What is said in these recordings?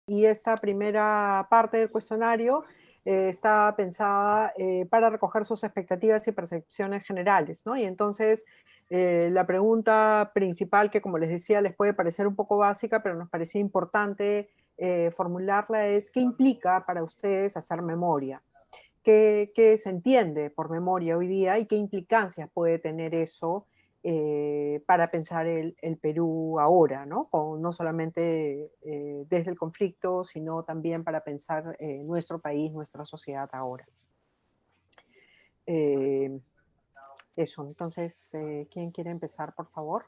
y esta primera parte del cuestionario está pensada para recoger sus expectativas y percepciones generales, ¿no? Y entonces la pregunta principal, que como les decía les puede parecer un poco básica, pero nos parecía importante formularla, es: ¿qué implica para ustedes hacer memoria? ¿Qué se entiende por memoria hoy día y qué implicancias puede tener eso para pensar el Perú ahora, ¿no? No solamente desde el conflicto, sino también para pensar nuestro país, nuestra sociedad ahora. Eso, entonces, ¿quién quiere empezar, por favor?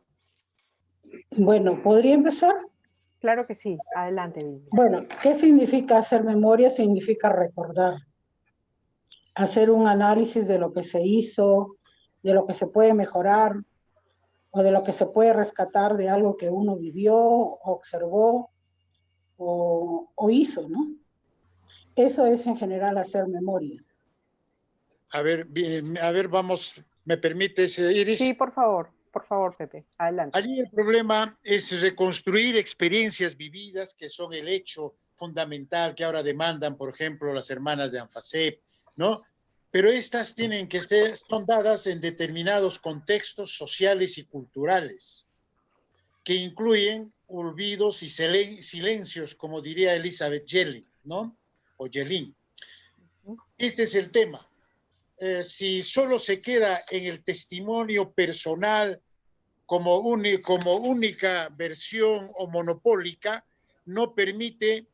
Bueno, ¿podría empezar? Claro que sí, adelante, Vivian. Bueno, ¿qué significa hacer memoria? Significa recordar, hacer un análisis de lo que se hizo, de lo que se puede mejorar o de lo que se puede rescatar de algo que uno vivió, observó o hizo, ¿no? Eso es en general hacer memoria. A ver, vamos, ¿me permites, Iris? Sí, por favor, Pepe, adelante. Allí el problema es reconstruir experiencias vividas que son el hecho fundamental que ahora demandan, por ejemplo, las hermanas de ANFACEP, ¿no? Pero estas tienen que son dadas en determinados contextos sociales y culturales, que incluyen olvidos y silencios, como diría Elizabeth Jelly, ¿no? O Jelin. Este es el tema. Si solo se queda en el testimonio personal como única versión o monopólica, no permite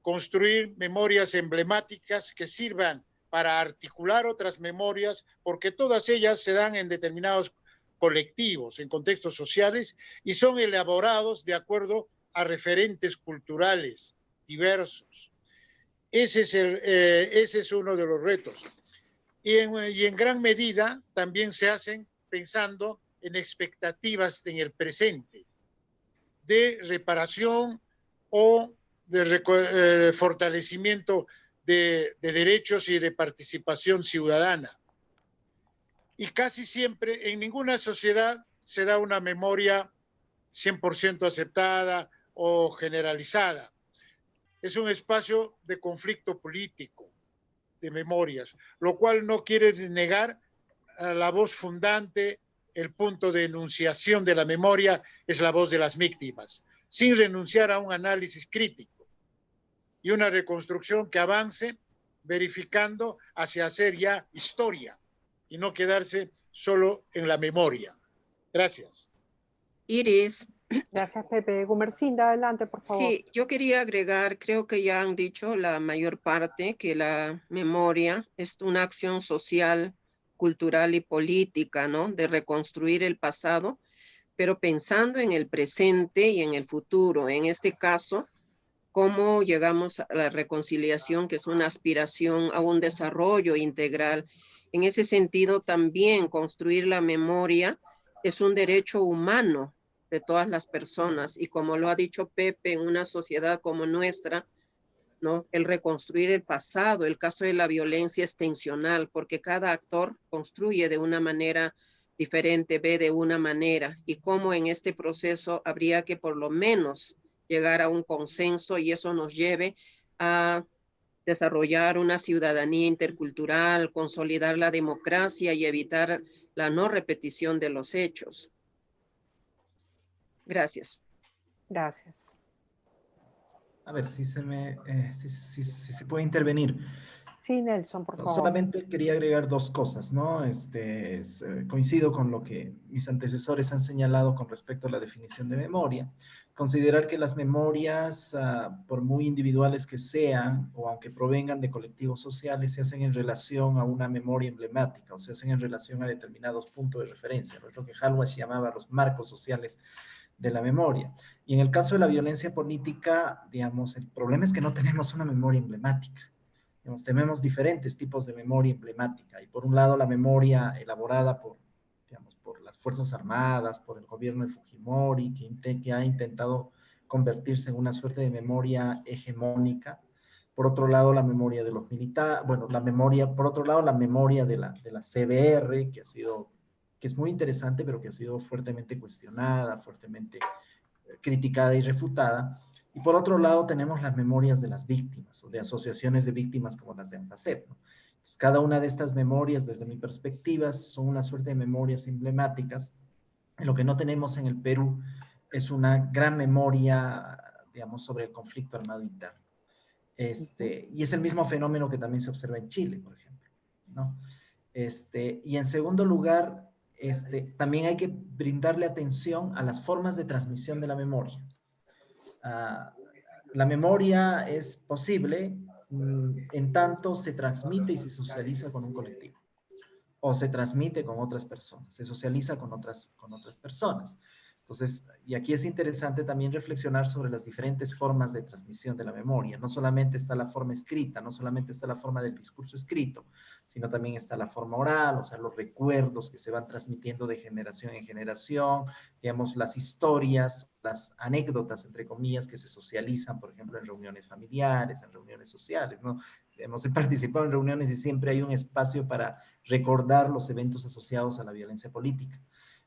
construir memorias emblemáticas que sirvan para articular otras memorias, porque todas ellas se dan en determinados colectivos, en contextos sociales, y son elaborados de acuerdo a referentes culturales diversos. Ese es uno de los retos. Y en gran medida también se hacen pensando en expectativas en el presente, de reparación o de fortalecimiento de derechos y de participación ciudadana. Y casi siempre en ninguna sociedad se da una memoria 100% aceptada o generalizada. Es un espacio de conflicto político, de memorias, lo cual no quiere negar la voz fundante. El punto de enunciación de la memoria es la voz de las víctimas, sin renunciar a un análisis crítico y una reconstrucción que avance verificando hacia hacer ya historia y no quedarse solo en la memoria. Gracias. Iris. Gracias, Pepe. Gumercinda, adelante, por favor. Sí, yo quería agregar, creo que ya han dicho la mayor parte, que la memoria es una acción social, cultural y política, ¿no? De reconstruir el pasado, pero pensando en el presente y en el futuro. En este caso, cómo llegamos a la reconciliación, que es una aspiración a un desarrollo integral. En ese sentido, también construir la memoria es un derecho humano de todas las personas, y como lo ha dicho Pepe, en una sociedad como nuestra, ¿no? El reconstruir el pasado, el caso de la violencia es tensional, porque cada actor construye de una manera diferente, ve de una manera, y cómo en este proceso habría que por lo menos llegar a un consenso, y eso nos lleve a desarrollar una ciudadanía intercultural, consolidar la democracia y evitar la no repetición de los hechos. Gracias. Gracias. A ver si se puede intervenir. Sí, Nelson, por favor. Solamente quería agregar dos cosas, ¿no? Coincido con lo que mis antecesores han señalado con respecto a la definición de memoria. Considerar que las memorias, por muy individuales que sean, o aunque provengan de colectivos sociales, se hacen en relación a una memoria emblemática, o se hacen en relación a determinados puntos de referencia, ¿no? Es lo que Hallward llamaba los marcos sociales de la memoria. Y en el caso de la violencia política, digamos, el problema es que no tenemos una memoria emblemática. Digamos, tenemos diferentes tipos de memoria emblemática. Y por un lado, la memoria elaborada por las Fuerzas Armadas, por el gobierno de Fujimori, que ha intentado convertirse en una suerte de memoria hegemónica. Por otro lado, la memoria de los militares, bueno, por otro lado, la memoria de la CBR, que es muy interesante, pero que ha sido fuertemente cuestionada, fuertemente criticada y refutada. Y por otro lado tenemos las memorias de las víctimas o de asociaciones de víctimas como las de ANFACEP, ¿no? Entonces, cada una de estas memorias, desde mi perspectiva, son una suerte de memorias emblemáticas. Lo que no tenemos en el Perú es una gran memoria, digamos, sobre el conflicto armado interno. Y es el mismo fenómeno que también se observa en Chile, por ejemplo, ¿no? Y en segundo lugar, también hay que brindarle atención a las formas de transmisión de la memoria. La memoria es posible en tanto se transmite y se socializa con un colectivo, o se transmite con otras personas, se socializa con otras personas. Entonces, y aquí es interesante también reflexionar sobre las diferentes formas de transmisión de la memoria. No solamente está la forma escrita, no solamente está la forma del discurso escrito, sino también está la forma oral, o sea, los recuerdos que se van transmitiendo de generación en generación, digamos, las historias, las anécdotas, entre comillas, que se socializan, por ejemplo, en reuniones familiares, en reuniones sociales, ¿no? Hemos participado en reuniones y siempre hay un espacio para recordar los eventos asociados a la violencia política.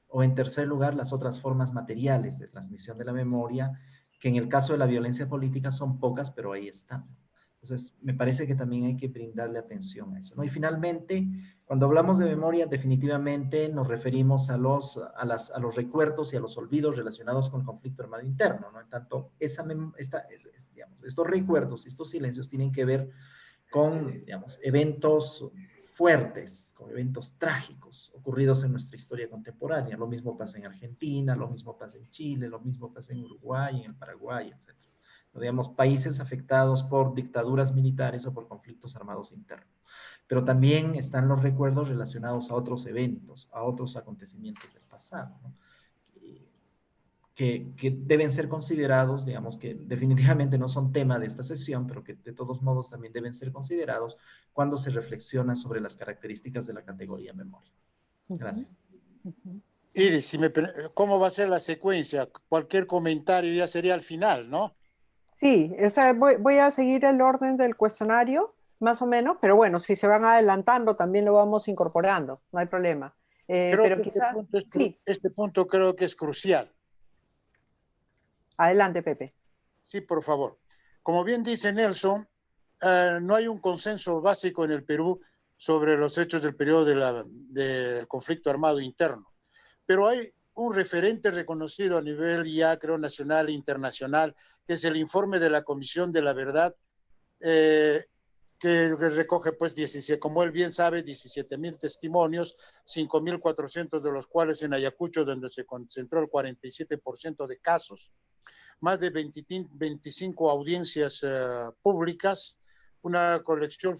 O en tercer lugar, las otras formas materiales de transmisión de la memoria, que en el caso de la violencia política son pocas, pero ahí están. Entonces, me parece que también hay que brindarle atención a eso, ¿no? Y finalmente, cuando hablamos de memoria, definitivamente nos referimos a los recuerdos y a los olvidos relacionados con el conflicto armado interno, ¿no? En tanto, digamos, estos recuerdos, estos silencios tienen que ver con, digamos, eventos fuertes, con eventos trágicos ocurridos en nuestra historia contemporánea. Lo mismo pasa en Argentina, lo mismo pasa en Chile, lo mismo pasa en Uruguay, en el Paraguay, etc. Digamos, países afectados por dictaduras militares o por conflictos armados internos. Pero también están los recuerdos relacionados a otros eventos, a otros acontecimientos del pasado, ¿no? Que deben ser considerados, digamos, que definitivamente no son tema de esta sesión, pero que de todos modos también deben ser considerados cuando se reflexiona sobre las características de la categoría memoria. Gracias. Iris, ¿cómo va a ser la secuencia? Cualquier comentario ya sería al final, ¿no? Sí, o sea, voy a seguir el orden del cuestionario, más o menos, pero bueno, si se van adelantando también lo vamos incorporando, no hay problema. Pero quizá, este punto creo que es crucial. Adelante, Pepe. Sí, por favor. Como bien dice Nelson, no hay un consenso básico en el Perú sobre los hechos del periodo del conflicto armado interno, pero hay un referente reconocido a nivel ya creo nacional e internacional, que es el informe de la Comisión de la Verdad, que recoge, pues, como él bien sabe, 17,000 testimonios, 5,400 de los cuales en Ayacucho, donde se concentró el 47% de casos, más de 25 audiencias públicas, una colección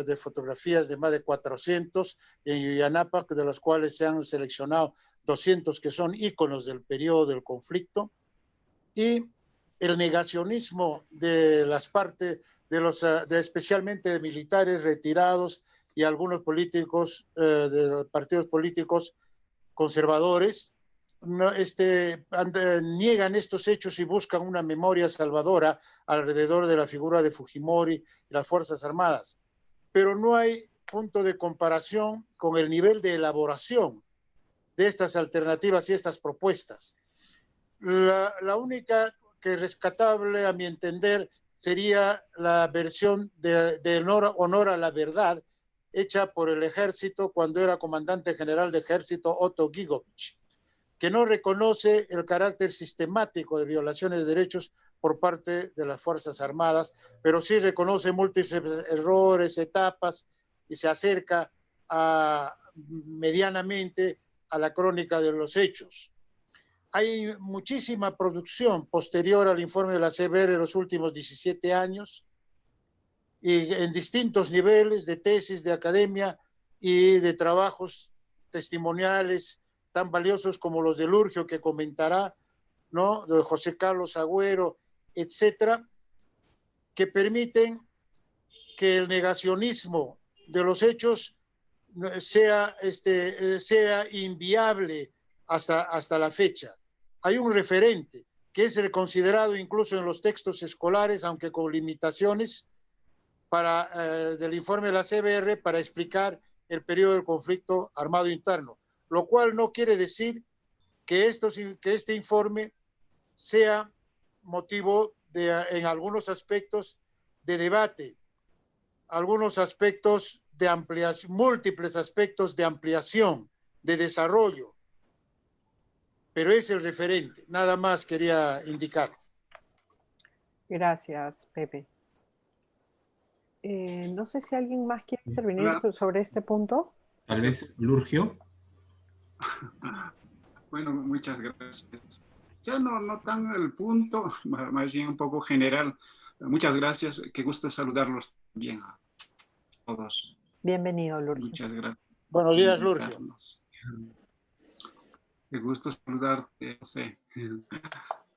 de fotografías de más de 400 en Yanapac, de las cuales se han seleccionado 200 que son íconos del periodo del conflicto, y el negacionismo de las partes, especialmente de militares retirados y algunos políticos, de los partidos políticos conservadores, niegan estos hechos y buscan una memoria salvadora alrededor de la figura de Fujimori y las Fuerzas Armadas. Pero no hay punto de comparación con el nivel de elaboración de estas alternativas y estas propuestas. La única que es rescatable, a mi entender, sería la versión de honor a la verdad hecha por el ejército cuando era comandante general de ejército Otto Gigovich, que no reconoce el carácter sistemático de violaciones de derechos por parte de las Fuerzas Armadas, pero sí reconoce múltiples errores, etapas, y se acerca medianamente a la crónica de los hechos. Hay muchísima producción posterior al informe de la CBR en los últimos 17 años, y en distintos niveles de tesis, de academia y de trabajos testimoniales tan valiosos como los de Lurgio, que comentará, ¿no?, de José Carlos Agüero, etcétera, que permiten que el negacionismo de los hechos sea inviable hasta la fecha. Hay un referente que es considerado incluso en los textos escolares, aunque con limitaciones, del informe de la CBR para explicar el periodo del conflicto armado interno, lo cual no quiere decir que este informe sea motivo en algunos aspectos de debate, algunos aspectos de ampliación, múltiples aspectos de ampliación, de desarrollo, pero es el referente, nada más quería indicar. Gracias, Pepe. No sé si alguien más quiere intervenir sobre este punto. Tal vez Lurgio. Bueno, muchas gracias. Ya no tan el punto, más bien un poco general. Muchas gracias, qué gusto saludarlos bien a todos. Bienvenido, Lurgio. Muchas gracias. Buenos días, Lurgio. Qué gusto saludarte, José,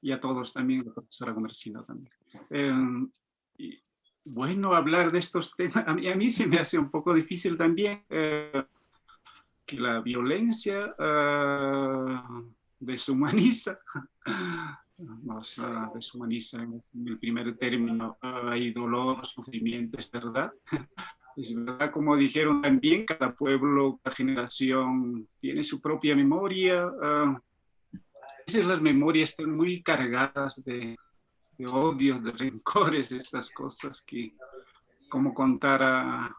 y a todos también, la profesora Gomercino también. Y, bueno, hablar de estos temas, a mí se me hace un poco difícil también, que la violencia deshumaniza, nos deshumaniza en el primer término, hay dolor, sufrimiento, es verdad. Es verdad, como dijeron también, cada pueblo, cada generación tiene su propia memoria. A veces las memorias están muy cargadas de odios, de rencores, de estas cosas que, como contar a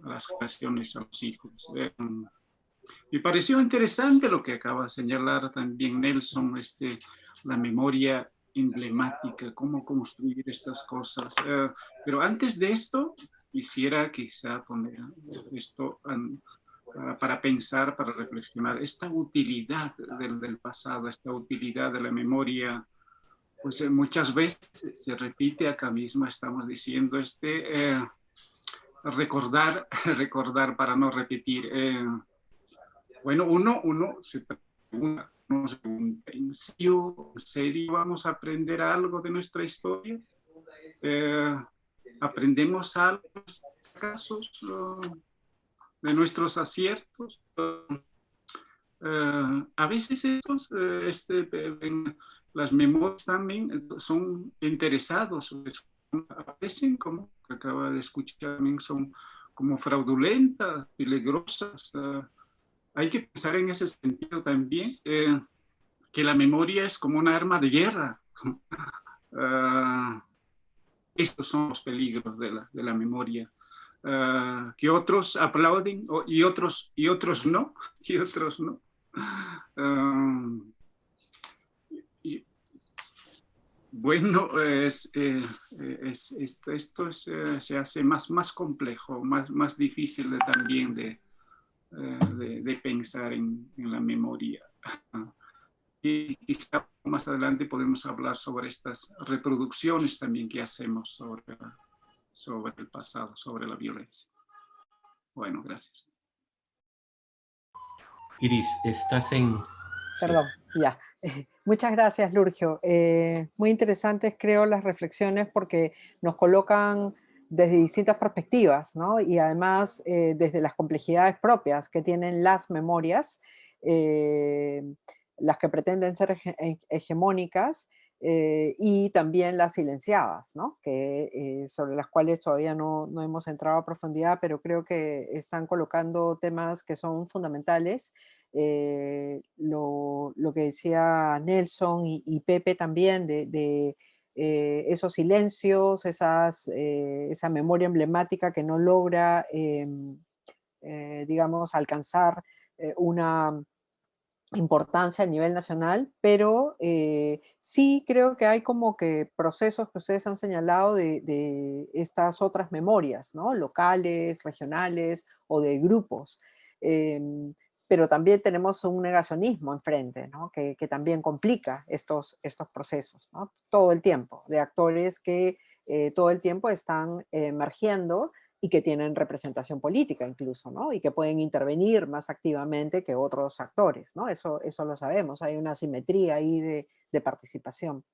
las generaciones, a los hijos. Me pareció interesante lo que acaba de señalar también Nelson, la memoria emblemática, cómo construir estas cosas. Pero antes de esto, quisiera quizá poner esto para pensar, para reflexionar, esta utilidad del pasado, esta utilidad de la memoria, pues muchas veces se repite acá mismo, estamos diciendo, recordar para no repetir. Bueno, uno se pregunta, ¿en serio vamos a aprender algo de nuestra historia? ¿Aprendemos algo de nuestros casos, de nuestros aciertos? A veces las memorias también son interesados, aparecen, como que acaba de escuchar, también son como fraudulentas, peligrosas. Hay que pensar en ese sentido también, que la memoria es como un arma de guerra. Estos son los peligros de la memoria. Que otros aplauden y otros no. Bueno, esto se hace más complejo, más difícil también de pensar en la memoria. Y quizá más adelante podemos hablar sobre estas reproducciones también que hacemos sobre el pasado, sobre la violencia. Bueno, gracias. Iris, estás en... Perdón, sí. Ya. Muchas gracias, Lurgio. Muy interesantes, creo, las reflexiones porque nos colocan desde distintas perspectivas, ¿no? Y además desde las complejidades propias que tienen las memorias, las que pretenden ser hegemónicas, y también las silenciadas, ¿no? Sobre las cuales todavía no hemos entrado a profundidad, pero creo que están colocando temas que son fundamentales. Lo que decía Nelson y Pepe también de esos silencios, esa memoria emblemática que no logra, digamos, alcanzar una importancia a nivel nacional, pero sí creo que hay como que procesos que ustedes han señalado de estas otras memorias, ¿no? Locales, regionales o de grupos. Pero también tenemos un negacionismo enfrente, ¿no? que también complica estos procesos, ¿no? Todo el tiempo, de actores que todo el tiempo están emergiendo y que tienen representación política incluso, ¿no? Y que pueden intervenir más activamente que otros actores, ¿no? Eso lo sabemos, hay una asimetría ahí de participación.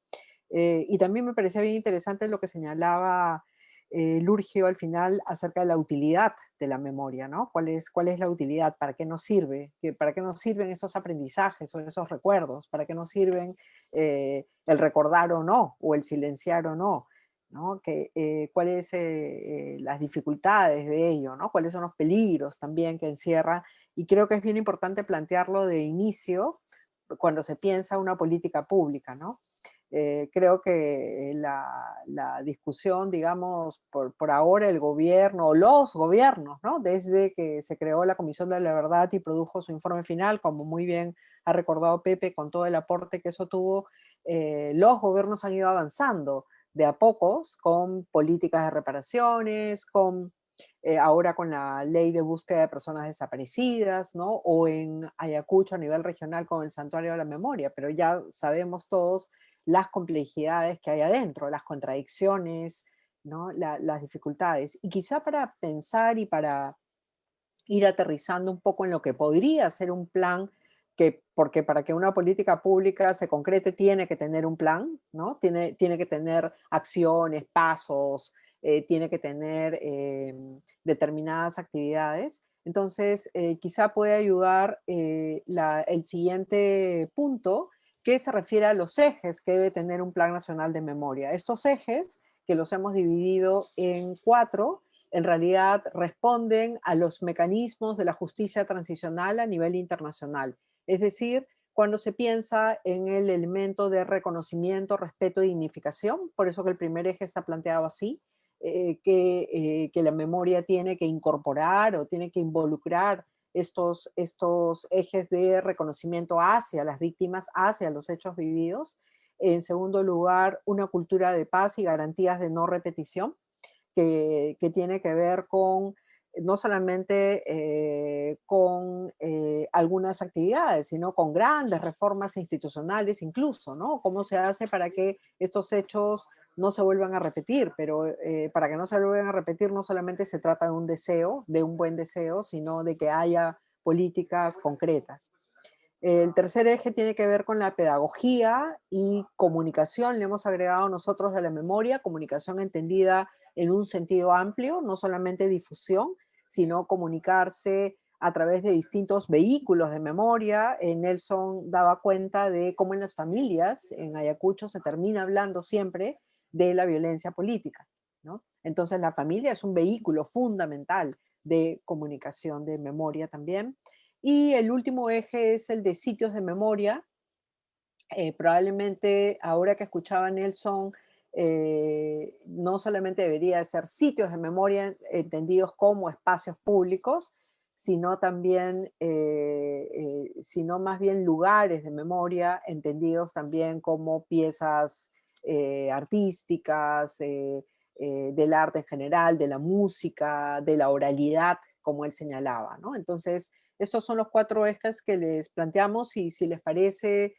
Y también me parecía bien interesante lo que señalaba Lurgio al final acerca de la utilidad de la memoria, ¿no? ¿Cuál es la utilidad? ¿Para qué nos sirve? ¿Para qué nos sirven esos aprendizajes o esos recuerdos? ¿Para qué nos sirven el recordar o no? ¿O el silenciar o no? ¿No? ¿Cuáles las dificultades de ello? ¿No? ¿Cuáles son los peligros también que encierra? Y creo que es bien importante plantearlo de inicio cuando se piensa una política pública, ¿no? Creo que la discusión, digamos, por ahora el gobierno, o los gobiernos, ¿no? Desde que se creó la Comisión de la Verdad y produjo su informe final, como muy bien ha recordado Pepe, con todo el aporte que eso tuvo, los gobiernos han ido avanzando de a pocos con políticas de reparaciones, ahora con la ley de búsqueda de personas desaparecidas, ¿no? O en Ayacucho a nivel regional con el Santuario de la Memoria, pero ya sabemos todos las complejidades que hay adentro, las contradicciones, ¿no? Las dificultades. Y quizá para pensar y para ir aterrizando un poco en lo que podría ser un plan, porque para que una política pública se concrete tiene que tener un plan, ¿no? Tiene que tener acciones, pasos, tiene que tener determinadas actividades. Entonces, quizá puede ayudar el siguiente punto, que se refiere a los ejes que debe tener un Plan Nacional de Memoria. Estos ejes, que los hemos dividido en 4, en realidad responden a los mecanismos de la justicia transicional a nivel internacional. Es decir, cuando se piensa en el elemento de reconocimiento, respeto y dignificación, por eso que el primer eje está planteado así, que la memoria tiene que incorporar o tiene que involucrar estos ejes de reconocimiento hacia las víctimas, hacia los hechos vividos. En segundo lugar, una cultura de paz y garantías de no repetición, que tiene que ver con no solamente con algunas actividades, sino con grandes reformas institucionales incluso, ¿no? ¿Cómo se hace para que estos hechos no se vuelvan a repetir? Pero para que no se vuelvan a repetir no solamente se trata de un deseo, de un buen deseo, sino de que haya políticas concretas. El tercer eje tiene que ver con la pedagogía y comunicación. Le hemos agregado nosotros de la memoria, comunicación entendida en un sentido amplio, no solamente difusión, sino comunicarse a través de distintos vehículos de memoria. Nelson daba cuenta de cómo en las familias, en Ayacucho, se termina hablando siempre de la violencia política, ¿no? Entonces la familia es un vehículo fundamental de comunicación de memoria también. Y el último eje es el de sitios de memoria. Probablemente ahora que escuchaba a Nelson, no solamente debería de ser sitios de memoria entendidos como espacios públicos, sino también, sino más bien lugares de memoria entendidos también como piezas artísticas, del arte en general, de la música, de la oralidad, como él señalaba, ¿no? Entonces, estos son los 4 ejes que les planteamos y si les parece,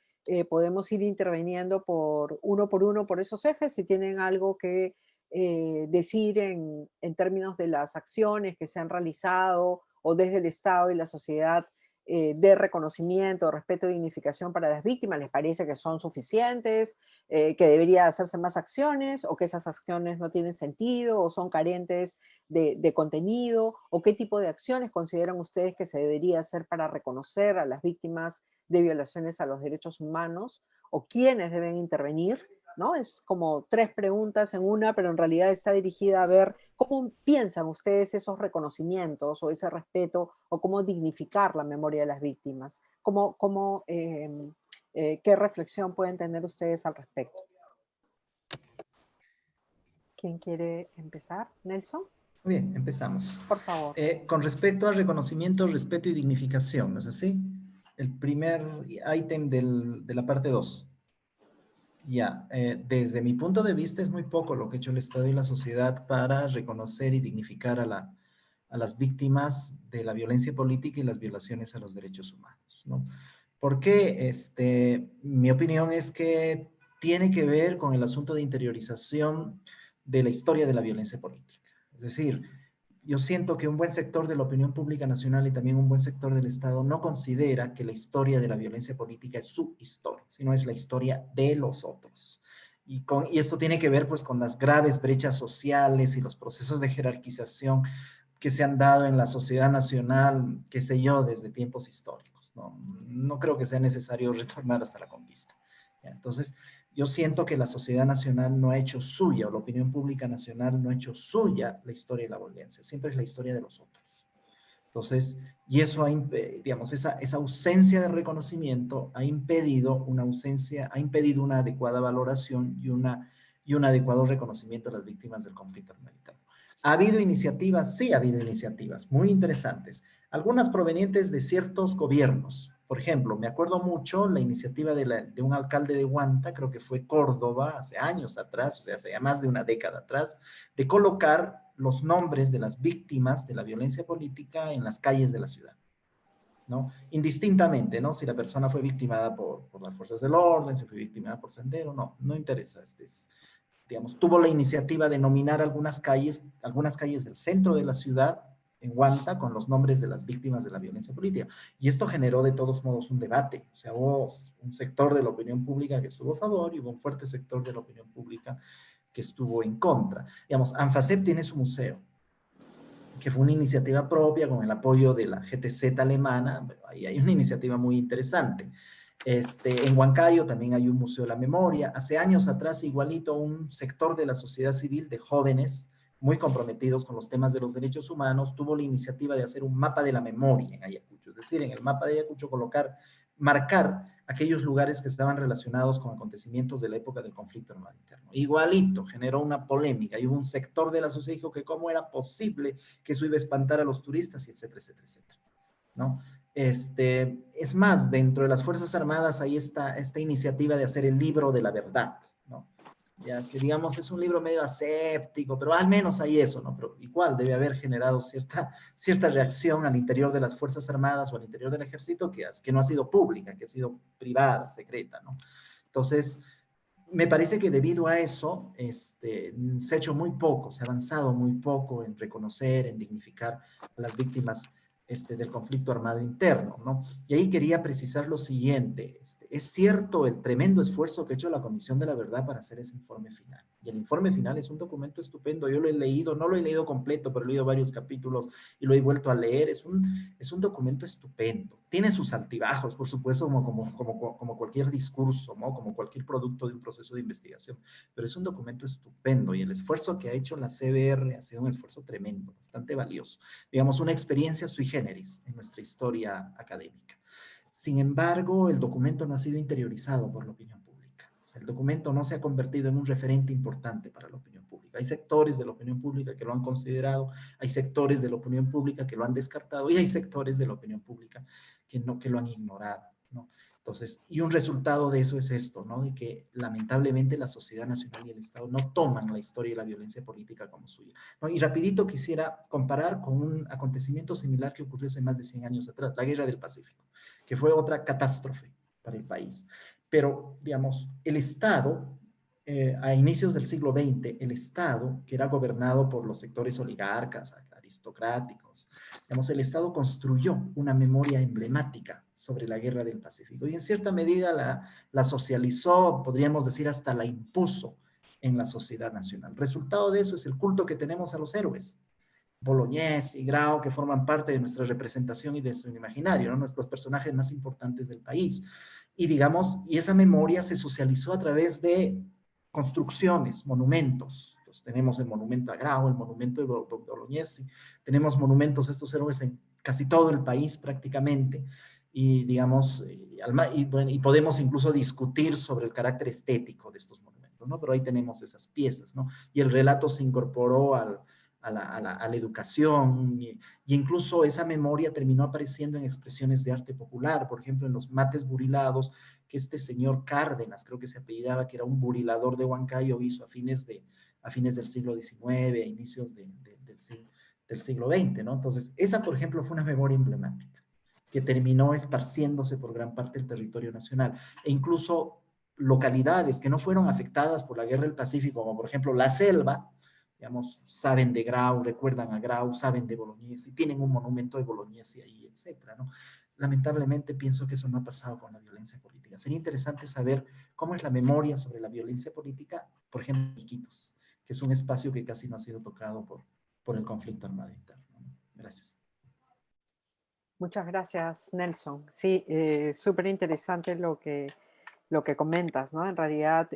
podemos ir interviniendo por uno por esos ejes, si tienen algo que decir en términos de las acciones que se han realizado o desde el Estado y la sociedad de reconocimiento, respeto y dignificación para las víctimas, ¿les parece que son suficientes, que debería hacerse más acciones o que esas acciones no tienen sentido o son carentes de contenido, o qué tipo de acciones consideran ustedes que se debería hacer para reconocer a las víctimas de violaciones a los derechos humanos, o quiénes deben intervenir, ¿no? Es como 3 preguntas en una, pero en realidad está dirigida a ver cómo piensan ustedes esos reconocimientos o ese respeto, o cómo dignificar la memoria de las víctimas. ¿Qué reflexión pueden tener ustedes al respecto? ¿Quién quiere empezar? ¿Nelson? Bien, empezamos. Por favor. Con respecto al reconocimiento, respeto y dignificación, ¿no es así? El primer ítem de la parte 2. Ya, desde mi punto de vista es muy poco lo que ha hecho el Estado y la sociedad para reconocer y dignificar a las víctimas de la violencia política y las violaciones a los derechos humanos, ¿no? Porque mi opinión es que tiene que ver con el asunto de interiorización de la historia de la violencia política. Es decir, yo siento que un buen sector de la opinión pública nacional y también un buen sector del Estado no considera que la historia de la violencia política es su historia, sino es la historia de los otros. Y esto tiene que ver pues con las graves brechas sociales y los procesos de jerarquización que se han dado en la sociedad nacional, qué sé yo, desde tiempos históricos. No creo que sea necesario retornar hasta la conquista. Entonces, yo siento que la sociedad nacional no ha hecho suya, o la opinión pública nacional no ha hecho suya la historia de la violencia, siempre es la historia de los otros. Entonces, y eso ha, digamos, esa ausencia de reconocimiento ha impedido una adecuada valoración y un adecuado reconocimiento de las víctimas del conflicto armado interno. ¿Ha habido iniciativas? Sí, ha habido iniciativas muy interesantes, algunas provenientes de ciertos gobiernos. Por ejemplo, me acuerdo mucho la iniciativa de un alcalde de Huanta, creo que fue Córdoba, hace años atrás, o sea, hace ya más de una década atrás, de colocar los nombres de las víctimas de la violencia política en las calles de la ciudad, ¿no? Indistintamente, ¿no? Si la persona fue victimada por las fuerzas del orden, si fue victimada por Sendero, no interesa. Digamos, tuvo la iniciativa de nominar algunas calles del centro de la ciudad, en Huanta, con los nombres de las víctimas de la violencia política. Y esto generó de todos modos un debate. O sea, hubo un sector de la opinión pública que estuvo a favor y hubo un fuerte sector de la opinión pública que estuvo en contra. Digamos, ANFACEP tiene su museo, que fue una iniciativa propia con el apoyo de la GTZ alemana. Ahí hay una iniciativa muy interesante. En Huancayo también hay un Museo de la Memoria. Hace años atrás, igualito, un sector de la sociedad civil de jóvenes muy comprometidos con los temas de los derechos humanos tuvo la iniciativa de hacer un mapa de la memoria en Ayacucho. Es decir, en el mapa de Ayacucho marcar aquellos lugares que estaban relacionados con acontecimientos de la época del conflicto armado interno. Igualito, generó una polémica y hubo un sector de la sociedad que dijo que cómo era posible que eso iba a espantar a los turistas, y etcétera, etcétera, etcétera, ¿no? Es más, dentro de las Fuerzas Armadas hay esta iniciativa de hacer el libro de la verdad, ¿no? Ya que digamos es un libro medio aséptico, pero al menos hay eso, ¿no? Pero igual debe haber generado cierta reacción al interior de las Fuerzas Armadas o al interior del Ejército que no ha sido pública, que ha sido privada, secreta, ¿no? Entonces, me parece que debido a eso se ha hecho muy poco, se ha avanzado muy poco en reconocer, en dignificar a las víctimas del conflicto armado interno, ¿no? Y ahí quería precisar lo siguiente. Es cierto el tremendo esfuerzo que ha hecho la Comisión de la Verdad para hacer ese informe final. Y el informe final es un documento estupendo. Yo lo he leído, no lo he leído completo, pero he leído varios capítulos y lo he vuelto a leer. Es un documento estupendo. Tiene sus altibajos, por supuesto, como cualquier discurso, ¿no? Como cualquier producto de un proceso de investigación. Pero es un documento estupendo y el esfuerzo que ha hecho la CBR ha sido un esfuerzo tremendo, bastante valioso. Digamos, una experiencia sui generis en nuestra historia académica. Sin embargo, el documento no ha sido interiorizado por la opinión pública. O sea, el documento no se ha convertido en un referente importante para la opinión pública. Hay sectores de la opinión pública que lo han considerado, hay sectores de la opinión pública que lo han descartado y hay sectores de la opinión pública que lo han ignorado, ¿no? Entonces, y un resultado de eso es esto, ¿no? De que lamentablemente la sociedad nacional y el Estado no toman la historia y la violencia política como suya, ¿no? Y rapidito quisiera comparar con un acontecimiento similar que ocurrió hace más de 100 años atrás, la Guerra del Pacífico, que fue otra catástrofe para el país. Pero, digamos, el Estado, a inicios del siglo XX, el Estado, que era gobernado por los sectores oligarcas, aristocráticos, digamos, el Estado construyó una memoria emblemática sobre la Guerra del Pacífico y en cierta medida la socializó, podríamos decir hasta la impuso en la sociedad nacional. Resultado de eso es el culto que tenemos a los héroes, Bolognesi y Grau, que forman parte de nuestra representación y de nuestro imaginario, ¿no? Nuestros personajes más importantes del país. Y digamos, y esa memoria se socializó a través de construcciones, monumentos. Entonces, tenemos el monumento a Grau, el monumento de Bolognesi, tenemos monumentos a estos héroes en casi todo el país prácticamente, y digamos, y podemos incluso discutir sobre el carácter estético de estos monumentos, ¿no? Pero ahí tenemos esas piezas, ¿no? Y el relato se incorporó a la educación, y incluso esa memoria terminó apareciendo en expresiones de arte popular, por ejemplo, en los mates burilados, que este señor Cárdenas, creo que se apellidaba, que era un burilador de Huancayo, hizo a fines del siglo XIX, a inicios del siglo XX, ¿no? Entonces, esa, por ejemplo, fue una memoria emblemática, que terminó esparciéndose por gran parte del territorio nacional, e incluso localidades que no fueron afectadas por la Guerra del Pacífico, como por ejemplo La Selva, digamos, saben de Grau, recuerdan a Grau, saben de Bolognesi, tienen un monumento de Bolognesi ahí, etcétera, ¿no? Lamentablemente pienso que eso no ha pasado con la violencia política. Sería interesante saber cómo es la memoria sobre la violencia política, por ejemplo, en Iquitos, que es un espacio que casi no ha sido tocado por el conflicto armado interno. Gracias. Muchas gracias, Nelson. Sí, súper interesante lo que comentas, ¿no? En realidad,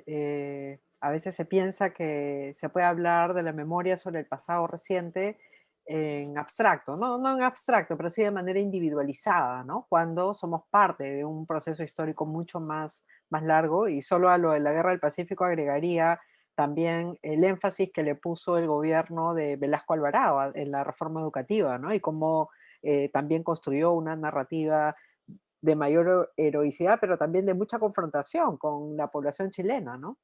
a veces se piensa que se puede hablar de la memoria sobre el pasado reciente en abstracto, no en abstracto, pero sí de manera individualizada, ¿no? Cuando somos parte de un proceso histórico mucho más largo, y solo a lo de la Guerra del Pacífico agregaría también el énfasis que le puso el gobierno de Velasco Alvarado en la reforma educativa, ¿no? Y cómo también construyó una narrativa de mayor heroicidad, pero también de mucha confrontación con la población chilena, ¿no?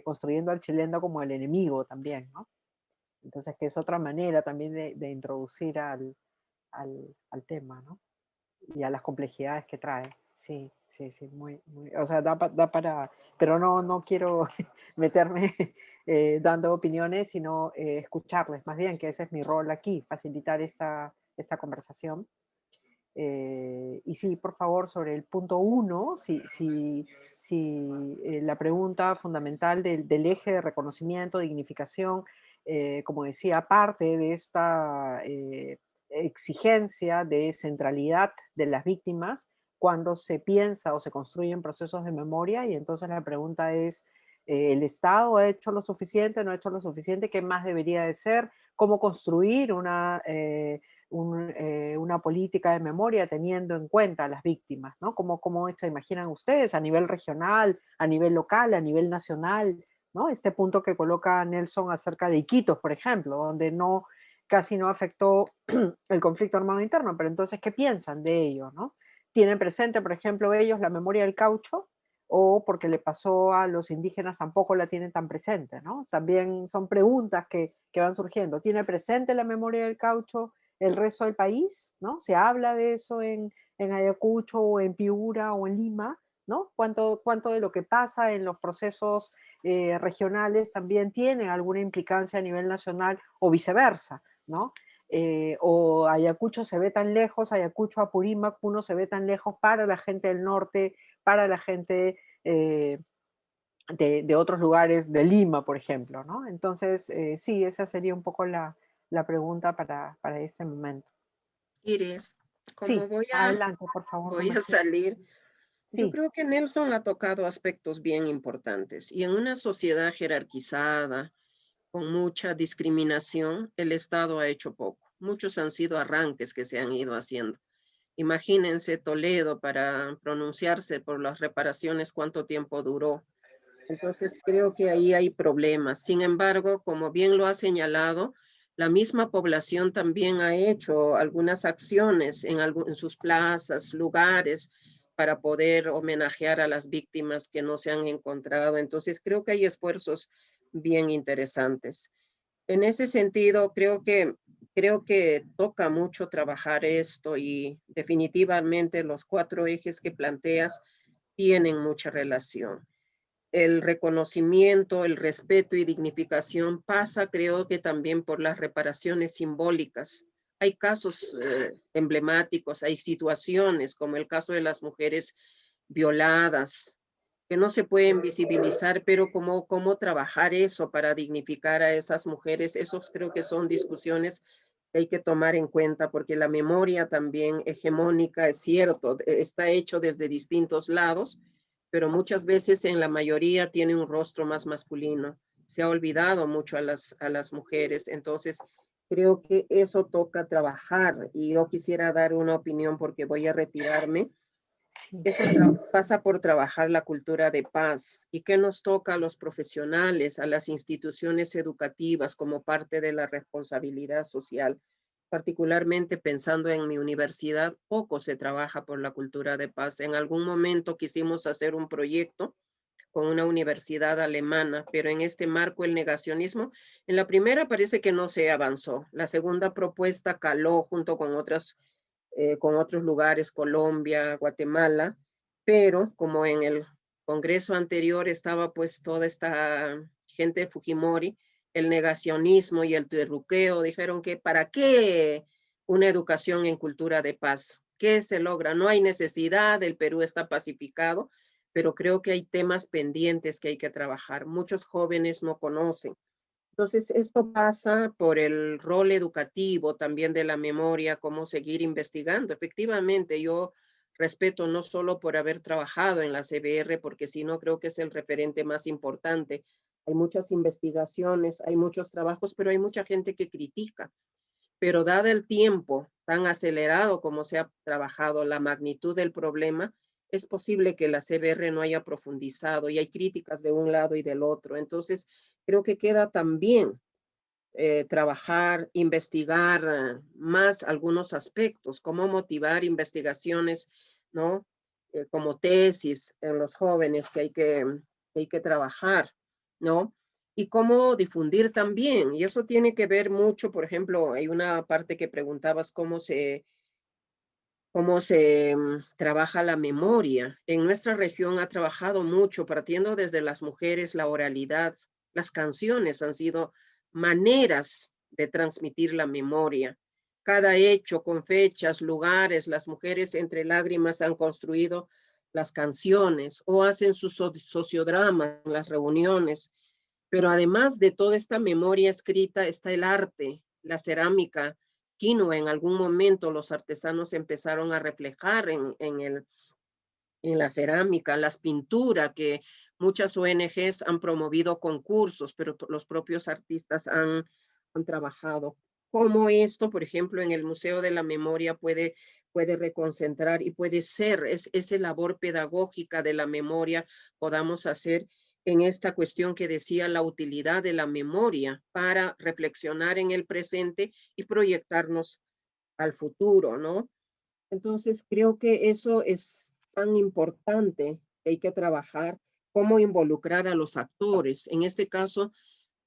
Construyendo al chileno como el enemigo también, ¿no? Entonces, que es otra manera también de introducir al tema, ¿no? Y a las complejidades que trae. Sí, sí, sí, o sea, da para, pero no quiero meterme dando opiniones, sino escucharles, más bien, que ese es mi rol aquí, facilitar esta conversación. Y sí, por favor, sobre el punto 1, la pregunta fundamental del eje de reconocimiento, dignificación, como decía, parte de esta exigencia de centralidad de las víctimas cuando se piensa o se construyen procesos de memoria, y entonces la pregunta es, ¿el Estado ha hecho lo suficiente, no ha hecho lo suficiente? ¿Qué más debería de ser? ¿Cómo construir una política de memoria teniendo en cuenta a las víctimas, ¿no? ¿Cómo se imaginan ustedes a nivel regional, a nivel local, a nivel nacional, ¿no? Este punto que coloca Nelson acerca de Iquitos, por ejemplo, donde casi no afectó el conflicto armado interno, pero entonces, ¿qué piensan de ello, no? ¿Tienen presente, por ejemplo, ellos la memoria del caucho? O porque le pasó a los indígenas tampoco la tienen tan presente, ¿no? También son preguntas que van surgiendo. ¿Tiene presente la memoria del caucho el resto del país? ¿No? ¿Se habla de eso en Ayacucho o en Piura o en Lima? ¿No? ¿Cuánto de lo que pasa en los procesos regionales también tiene alguna implicancia a nivel nacional o viceversa, ¿no? O Ayacucho se ve tan lejos, Ayacucho, Apurímac, uno se ve tan lejos para la gente del norte, para la gente de otros lugares, de Lima, por ejemplo, ¿no? Entonces, sí, esa sería un poco la pregunta para este momento. Iris, Sí, como voy adelante, por favor. a salir, yo Sí. creo que Nelson ha tocado aspectos bien importantes, y en una sociedad jerarquizada, con mucha discriminación, el Estado ha hecho poco. Muchos han sido arranques que se han ido haciendo. Imagínense Toledo para pronunciarse por las reparaciones, cuánto tiempo duró. Entonces creo que ahí hay problemas. Sin embargo, como bien lo ha señalado, la misma población también ha hecho algunas acciones en sus plazas, lugares, para poder homenajear a las víctimas que no se han encontrado. Entonces creo que hay esfuerzos bien interesantes. En ese sentido, creo que toca mucho trabajar esto, y definitivamente los 4 ejes que planteas tienen mucha relación. El reconocimiento, el respeto y dignificación pasa, creo que también por las reparaciones simbólicas. Hay casos emblemáticos, hay situaciones como el caso de las mujeres violadas, que no se pueden visibilizar, pero cómo trabajar eso para dignificar a esas mujeres, esos creo que son discusiones que hay que tomar en cuenta, porque la memoria también hegemónica, es cierto, está hecho desde distintos lados, pero muchas veces en la mayoría tiene un rostro más masculino. Se ha olvidado mucho a las mujeres, entonces creo que eso toca trabajar, y yo quisiera dar una opinión porque voy a retirarme. Eso pasa por trabajar la cultura de paz. ¿Y qué nos toca a los profesionales, a las instituciones educativas como parte de la responsabilidad social? Particularmente pensando en mi universidad, poco se trabaja por la cultura de paz. En algún momento quisimos hacer un proyecto con una universidad alemana, pero en este marco el negacionismo, en la primera parece que no se avanzó. La segunda propuesta caló junto con otros lugares, Colombia, Guatemala, pero como en el congreso anterior estaba pues toda esta gente de Fujimori, el negacionismo y el terruqueo, dijeron que ¿para qué una educación en cultura de paz? ¿Qué se logra? No hay necesidad, el Perú está pacificado, pero creo que hay temas pendientes que hay que trabajar. Muchos jóvenes no conocen. Entonces, esto pasa por el rol educativo también de la memoria, cómo seguir investigando. Efectivamente, yo respeto no solo por haber trabajado en la CBR, porque si no creo que es el referente más importante. Hay muchas investigaciones, hay muchos trabajos, pero hay mucha gente que critica. pero dado el tiempo tan acelerado como se ha trabajado, la magnitud del problema, es posible que la CBR no haya profundizado y hay críticas de un lado y del otro. Entonces, creo que queda también trabajar, investigar más algunos aspectos, cómo motivar investigaciones, ¿no? Como tesis en los jóvenes que hay que trabajar, ¿no? Y cómo difundir también. Y eso tiene que ver mucho, por ejemplo, hay una parte que preguntabas cómo se trabaja la memoria. En nuestra región ha trabajado mucho, partiendo desde las mujeres, la oralidad. Las canciones han sido maneras de transmitir la memoria. Cada hecho con fechas, lugares, las mujeres entre lágrimas han construido las canciones o hacen sus sociodramas en las reuniones. Pero además de toda esta memoria escrita está el arte, la cerámica, quinoa. En algún momento los artesanos empezaron a reflejar en la cerámica, las pinturas, que muchas ONGs han promovido concursos, pero los propios artistas han trabajado. Cómo esto, por ejemplo, en el Museo de la Memoria puede reconcentrar y puede ser esa labor pedagógica de la memoria podamos hacer en esta cuestión que decía la utilidad de la memoria para reflexionar en el presente y proyectarnos al futuro, ¿no? Entonces, creo que eso es tan importante que hay que trabajar, cómo involucrar a los actores. En este caso,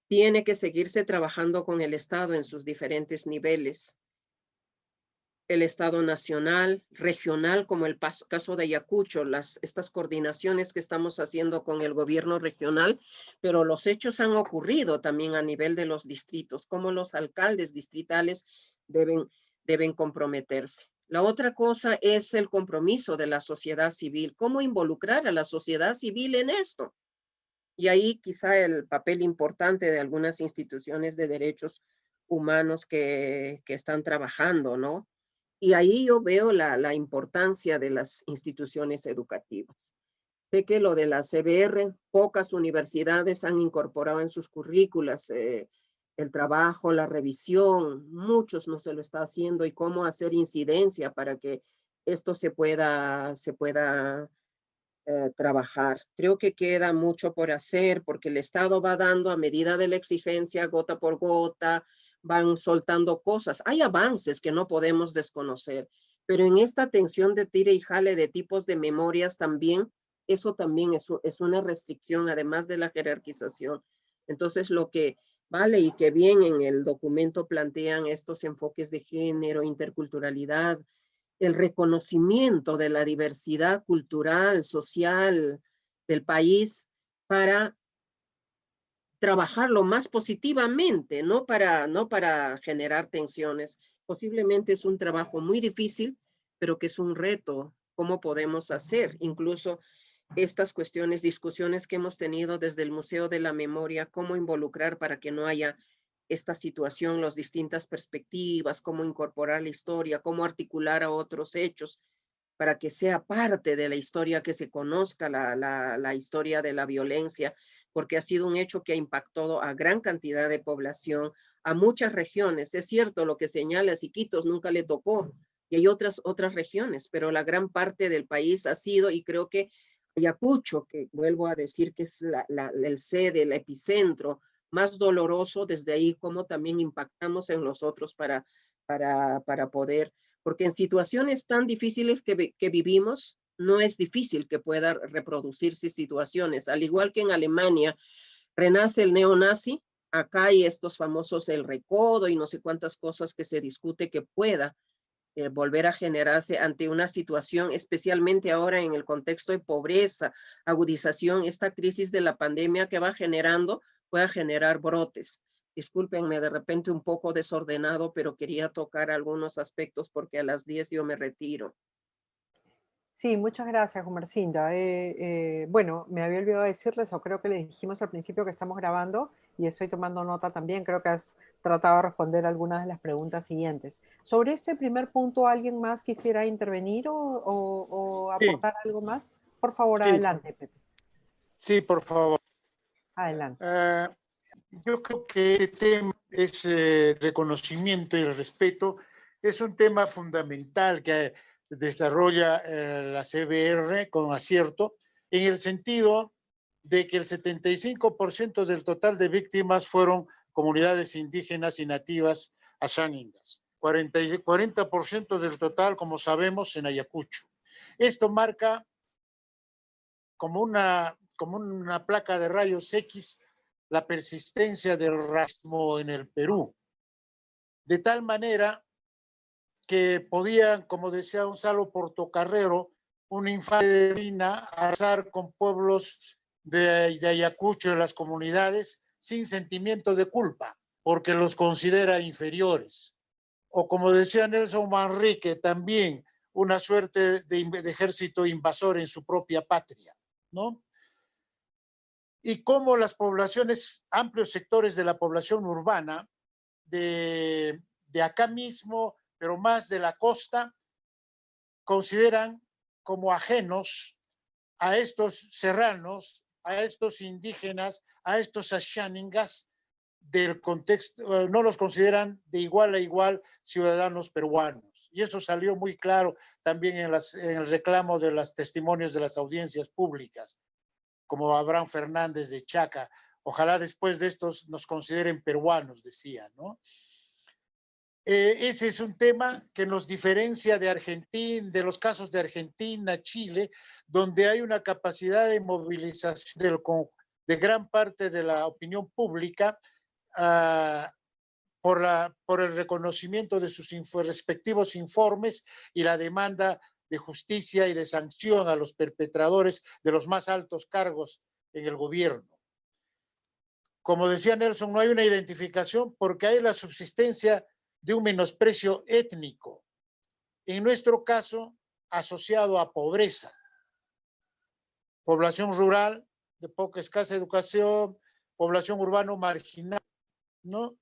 tiene que seguirse trabajando con el Estado en sus diferentes niveles. El Estado nacional, regional, como el caso de Ayacucho, estas coordinaciones que estamos haciendo con el gobierno regional, pero los hechos han ocurrido también a nivel de los distritos, como los alcaldes distritales deben comprometerse. La otra cosa es el compromiso de la sociedad civil, cómo involucrar a la sociedad civil en esto. Y ahí quizá el papel importante de algunas instituciones de derechos humanos que están trabajando, ¿no? Y ahí yo veo la importancia de las instituciones educativas. Sé que lo de la CBR, pocas universidades han incorporado en sus currículas el trabajo, la revisión, muchos no se lo está haciendo, y cómo hacer incidencia para que esto se pueda trabajar. Creo que queda mucho por hacer porque el Estado va dando a medida de la exigencia, gota por gota, van soltando cosas. Hay avances que no podemos desconocer, pero en esta tensión de tire y jale de tipos de memorias también, eso también es una restricción, además de la jerarquización. Entonces, lo que vale y que bien en el documento plantean estos enfoques de género, interculturalidad, el reconocimiento de la diversidad cultural, social del país para trabajarlo más positivamente, no para generar tensiones. Posiblemente es un trabajo muy difícil, pero que es un reto. ¿Cómo podemos hacer? Incluso estas cuestiones, discusiones que hemos tenido desde el Museo de la Memoria, cómo involucrar para que no haya esta situación, las distintas perspectivas, cómo incorporar la historia, cómo articular a otros hechos para que sea parte de la historia, que se conozca la historia de la violencia, porque ha sido un hecho que ha impactado a gran cantidad de población, a muchas regiones. Es cierto lo que señala Iquitos, nunca le tocó, y hay otras regiones, pero la gran parte del país ha sido, y creo que Ayacucho, que vuelvo a decir que es el sede, el epicentro más doloroso, desde ahí cómo también impactamos en los otros para poder, porque en situaciones tan difíciles que vivimos, no es difícil que pueda reproducirse situaciones. Al igual que en Alemania renace el neonazi, acá hay estos famosos el recodo y no sé cuántas cosas que se discute que pueda volver a generarse ante una situación, especialmente ahora en el contexto de pobreza, agudización, esta crisis de la pandemia que va generando, pueda generar brotes. Discúlpenme de repente un poco desordenado, pero quería tocar algunos aspectos porque a las 10 yo me retiro. Sí, muchas gracias, Gumersinda. Bueno, me había olvidado decirles, o creo que les dijimos al principio que estamos grabando, y estoy tomando nota también. Creo que has tratado de responder algunas de las preguntas siguientes. Sobre este primer punto, ¿alguien más quisiera intervenir o Sí, aportar algo más? Por favor, sí, adelante, Pepe. sí, por favor. Adelante. Yo creo que este tema es reconocimiento y el respeto, es un tema fundamental que desarrolla la CBR con acierto, en el sentido de que el 75% del total de víctimas fueron comunidades indígenas y nativas asháningas. 40% del total, como sabemos, en Ayacucho. Esto marca como una placa de rayos X la persistencia del racismo en el Perú, de tal manera que podían, como decía Gonzalo Portocarrero, un infante de Lina arrasar con pueblos de Ayacucho, de las comunidades, sin sentimiento de culpa, porque los considera inferiores. O como decía Nelson Manrique, también una suerte de ejército invasor en su propia patria, ¿no? Y cómo las poblaciones, amplios sectores de la población urbana, de acá mismo, pero más de la costa, consideran como ajenos a estos serranos, a estos indígenas, a estos asháningas del contexto, no los consideran de igual a igual ciudadanos peruanos. Y eso salió muy claro también en el reclamo de los testimonios de las audiencias públicas, como Abraham Fernández de Chaca. Ojalá después de estos nos consideren peruanos, decía, ¿no? Ese es un tema que nos diferencia de Argentina, de los casos de Argentina, Chile, donde hay una capacidad de movilización de gran parte de la opinión pública por el reconocimiento de sus respectivos informes y la demanda de justicia y de sanción a los perpetradores de los más altos cargos en el gobierno. Como decía Nelson, no hay una identificación porque hay la subsistencia de un menosprecio étnico, en nuestro caso asociado a pobreza, población rural de poca escasa educación, población urbana marginal, ¿no?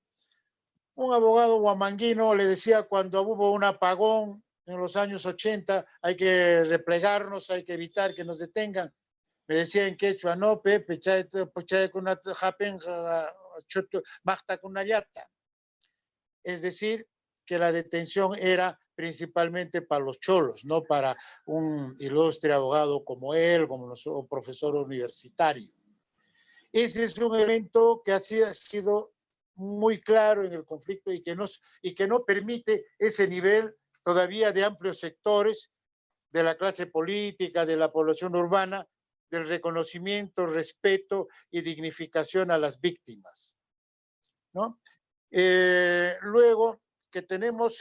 Un abogado huamanguino le decía cuando hubo un apagón en los años 80, hay que replegarnos, hay que evitar que nos detengan. Me decía en quechua, no, Pepe, es decir, que la detención era principalmente para los cholos, no para un ilustre abogado como él, como un profesor universitario. Ese es un elemento que ha sido muy claro en el conflicto y que no permite ese nivel todavía de amplios sectores de la clase política, de la población urbana, del reconocimiento, respeto y dignificación a las víctimas, ¿no? Luego que tenemos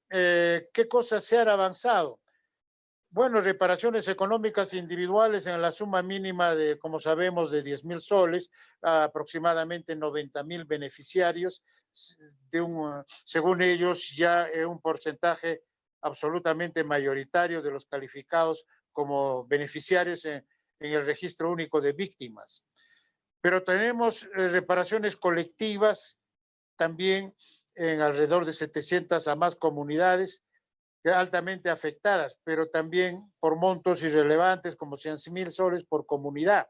¿qué cosas se han avanzado? Bueno, reparaciones económicas individuales en la suma mínima de, como sabemos, de 10,000 soles, aproximadamente 90,000 beneficiarios, según ellos ya un porcentaje absolutamente mayoritario de los calificados como beneficiarios en el registro único de víctimas. Pero tenemos reparaciones colectivas también en alrededor de 700 a más comunidades altamente afectadas, pero también por montos irrelevantes como 100,000 soles por comunidad.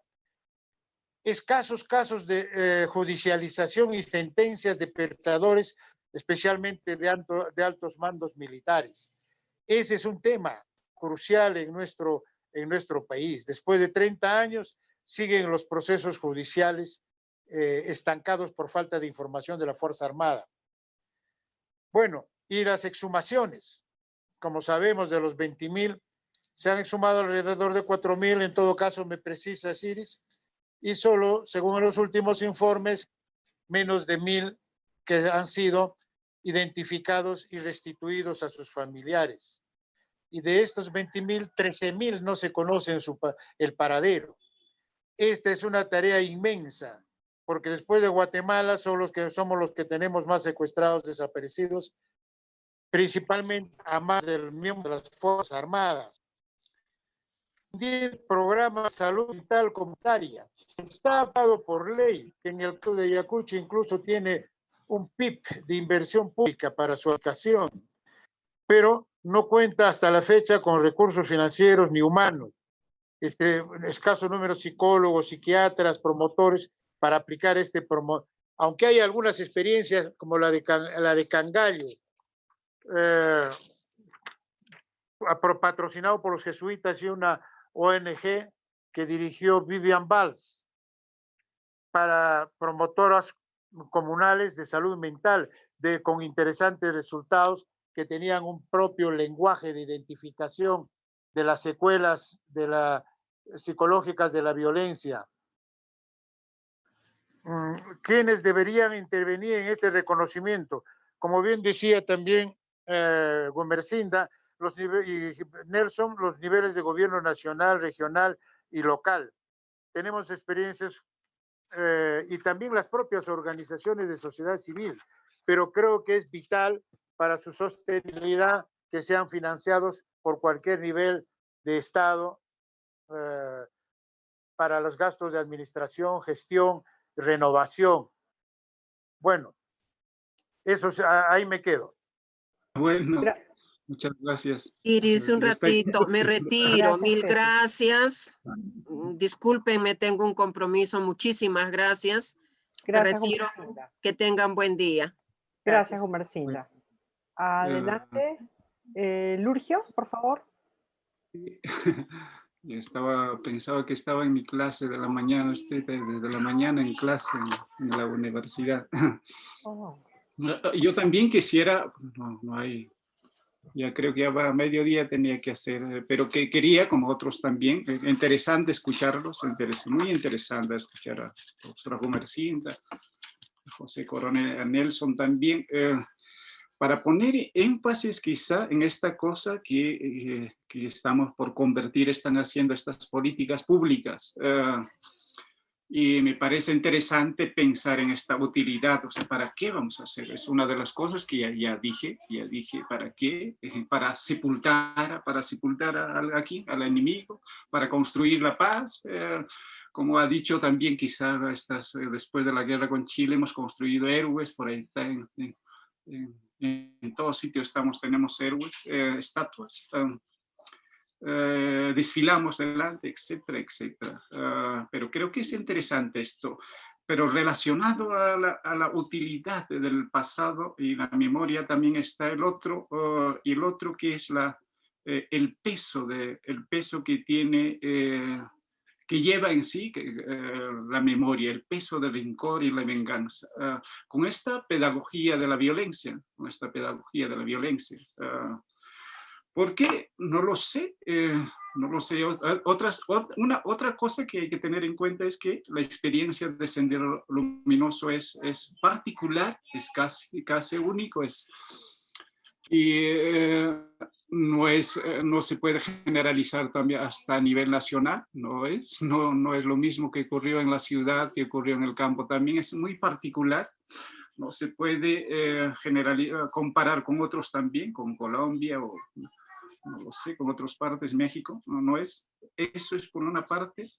Escasos casos de judicialización y sentencias de perpetradores, especialmente de altos mandos militares. Ese es un tema crucial en nuestro país. Después de 30 años siguen los procesos judiciales estancados por falta de información de la Fuerza Armada. Bueno, y las exhumaciones. Como sabemos, de los 20,000, se han exhumado alrededor de 4,000, en todo caso me precisa Siris, y solo, según los últimos informes, menos de 1,000 que han sido identificados y restituidos a sus familiares. Y de estos 20,000, 13,000 no se conocen el paradero. Esta es una tarea inmensa, porque después de Guatemala somos los que tenemos más secuestrados, desaparecidos, principalmente a más del miembro de las Fuerzas Armadas. El programa de salud mental comunitaria está aprobado por ley, que en el caso de Ayacucho incluso tiene un PIB de inversión pública para su aplicación, pero no cuenta hasta la fecha con recursos financieros ni humanos. Escaso número de psicólogos, psiquiatras, promotores para aplicar aunque hay algunas experiencias como la de Cangallo, patrocinado por los jesuitas y una ONG que dirigió Vivian Valls para promotoras comunales de salud mental, con interesantes resultados que tenían un propio lenguaje de identificación de las secuelas psicológicas de la violencia. ¿Quiénes deberían intervenir en este reconocimiento? Como bien decía también Gumersinda y Nelson, los niveles de gobierno nacional, regional y local. Tenemos experiencias y también las propias organizaciones de sociedad civil, pero creo que es vital para su sostenibilidad que sean financiados por cualquier nivel de Estado para los gastos de administración, gestión, renovación. Bueno, eso ahí me quedo. Bueno, muchas gracias. Iris, un ratito, me retiro. Gracias, Mil Pepe. gracias. Discúlpenme, tengo un compromiso. Muchísimas gracias. Gracias, Me retiro. Gumersinda. Que tengan buen día. Gracias, Gumersinda. Adelante. Lurgio, por favor. Pensaba que estaba en mi clase de la mañana, estoy desde la mañana en clase en la universidad. Oh. Yo también quisiera, no hay, ya creo que ya va a mediodía tenía que hacer, pero que quería, como otros también, interesante escucharlos, muy interesante escuchar a la profesora Gumersinda, a José Coronel, a Nelson también, para poner énfasis quizá en esta cosa que estamos por convertir, están haciendo estas políticas públicas. Y me parece interesante pensar en esta utilidad, o sea, ¿para qué vamos a hacer? Es una de las cosas que ya dije, ¿para qué? Para sepultar al enemigo, para construir la paz. Como ha dicho también, quizás después de la guerra con Chile hemos construido héroes, por ahí está en todos sitios tenemos héroes, estatuas. Desfilamos delante, etcétera, etcétera. Pero creo que es interesante esto, pero relacionado a la utilidad del pasado y la memoria también está el otro que es el peso que tiene, que lleva en sí la memoria, el peso del rencor y la venganza. Con esta pedagogía de la violencia, ¿por qué? No lo sé. No lo sé. Otra cosa que hay que tener en cuenta es que la experiencia de Sendero Luminoso es particular, es casi único. No se puede generalizar también hasta a nivel nacional, no es lo mismo que ocurrió en la ciudad, que ocurrió en el campo, también es muy particular. No se puede comparar con otros también, con Colombia o no lo sé, con otras partes, México, no es. Eso es por una parte.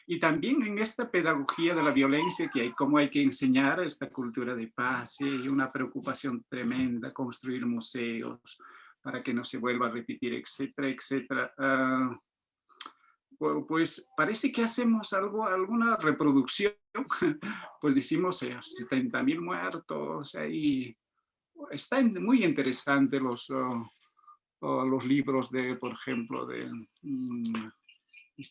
Y también en esta pedagogía de la violencia, cómo hay que enseñar esta cultura de paz, y una preocupación tremenda, construir museos para que no se vuelva a repetir, etcétera, etcétera. Pues parece que hacemos alguna reproducción, pues decimos 70.000 muertos, y está muy interesante los libros por ejemplo, de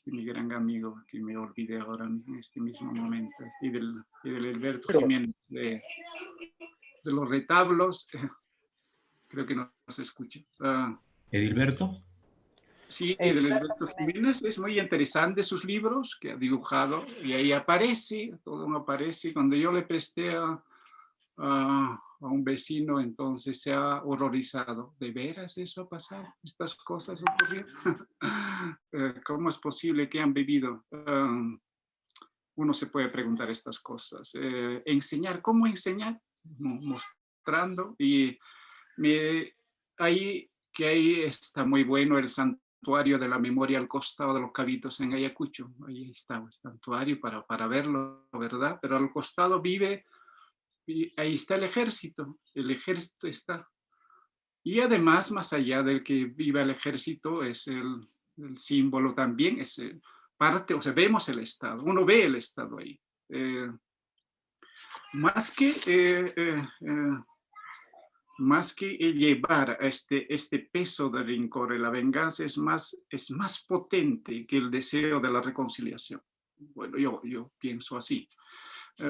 mi gran amigo, que me olvidé ahora en este mismo momento, y del Alberto Jiménez, de los retablos, creo que no se escucha. ¿Edilberto? Sí, del Alberto Jiménez, es muy interesante sus libros que ha dibujado, y ahí todo aparece. Cuando yo le presté a un vecino, entonces se ha horrorizado. ¿De veras eso ha pasado? ¿Estas cosas ocurrieron? ¿Cómo es posible que han vivido? Uno se puede preguntar estas cosas. ¿Cómo enseñar? Mostrando. Y ahí está muy bueno el santuario de la memoria al costado de los Cabitos en Ayacucho. Ahí está el santuario para verlo, ¿verdad? Pero al costado vive. Y ahí está el ejército está. Y además, más allá del que viva el ejército, es el símbolo también, es parte, o sea, vemos el Estado, uno ve el Estado ahí. más que llevar este peso del rencor, la venganza es más potente que el deseo de la reconciliación. Bueno, yo pienso así.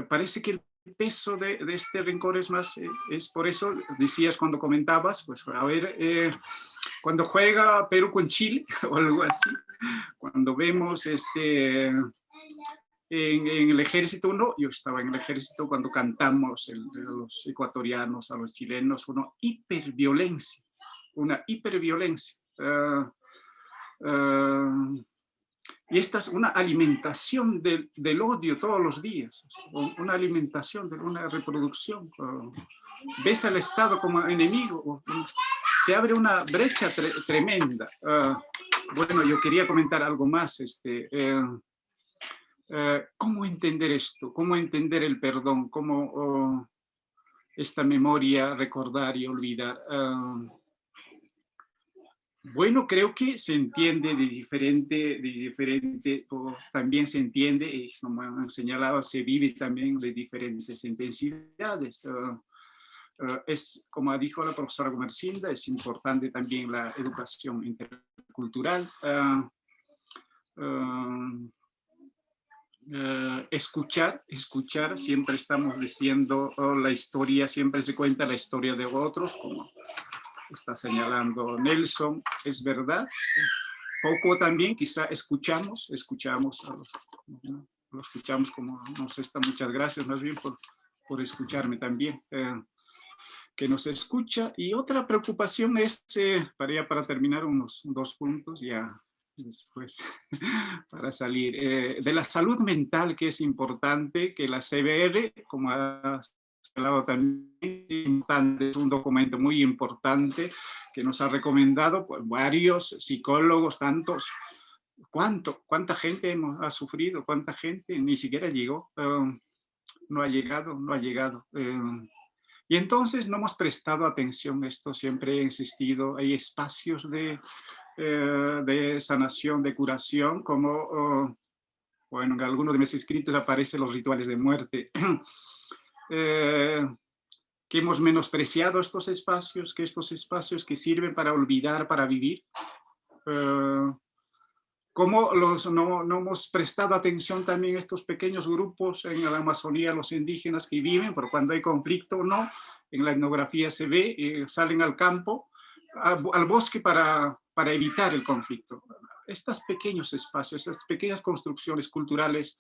Parece que el peso de este rencor es más, es por eso decías cuando comentabas, pues a ver, cuando juega Perú con Chile o algo así, cuando vemos en el ejército, yo estaba en el ejército cuando cantamos a los ecuatorianos, a los chilenos, una hiperviolencia. Y esta es una alimentación del odio todos los días, una alimentación, una reproducción. Ves al Estado como enemigo, se abre una brecha tremenda. Bueno, yo quería comentar algo más. ¿Cómo entender esto? ¿Cómo entender el perdón? ¿Cómo esta memoria, recordar y olvidar? Bueno, creo que se entiende de diferente, o también se entiende, y como han señalado, se vive también de diferentes intensidades. Es, como dijo la profesora Gumersinda, es importante también la educación intercultural. Escuchar, siempre estamos diciendo la historia, siempre se cuenta la historia de otros, como está señalando Nelson, es verdad. Poco también, quizá escuchamos lo escuchamos como nos está. Muchas gracias más bien por escucharme también, que nos escucha. Y otra preocupación es, para terminar, unos 2 puntos ya después para salir, de la salud mental, que es importante, que la CBR, como ha señalado también, es un documento muy importante que nos ha recomendado pues, varios psicólogos, tantos. ¿Cuánta gente ha sufrido? ¿Cuánta gente ni siquiera llegó? No ha llegado. Y entonces no hemos prestado atención a esto, siempre he insistido, hay espacios de sanación, de curación, como, bueno, en algunos de mis escritos aparecen los rituales de muerte, que hemos menospreciado estos espacios, que sirven para olvidar, para vivir, como no hemos prestado atención también a estos pequeños grupos en la Amazonía, los indígenas que viven, pero cuando hay conflicto no, en la etnografía se ve, salen al campo, al bosque para evitar el conflicto. Estos pequeños espacios, estas pequeñas construcciones culturales,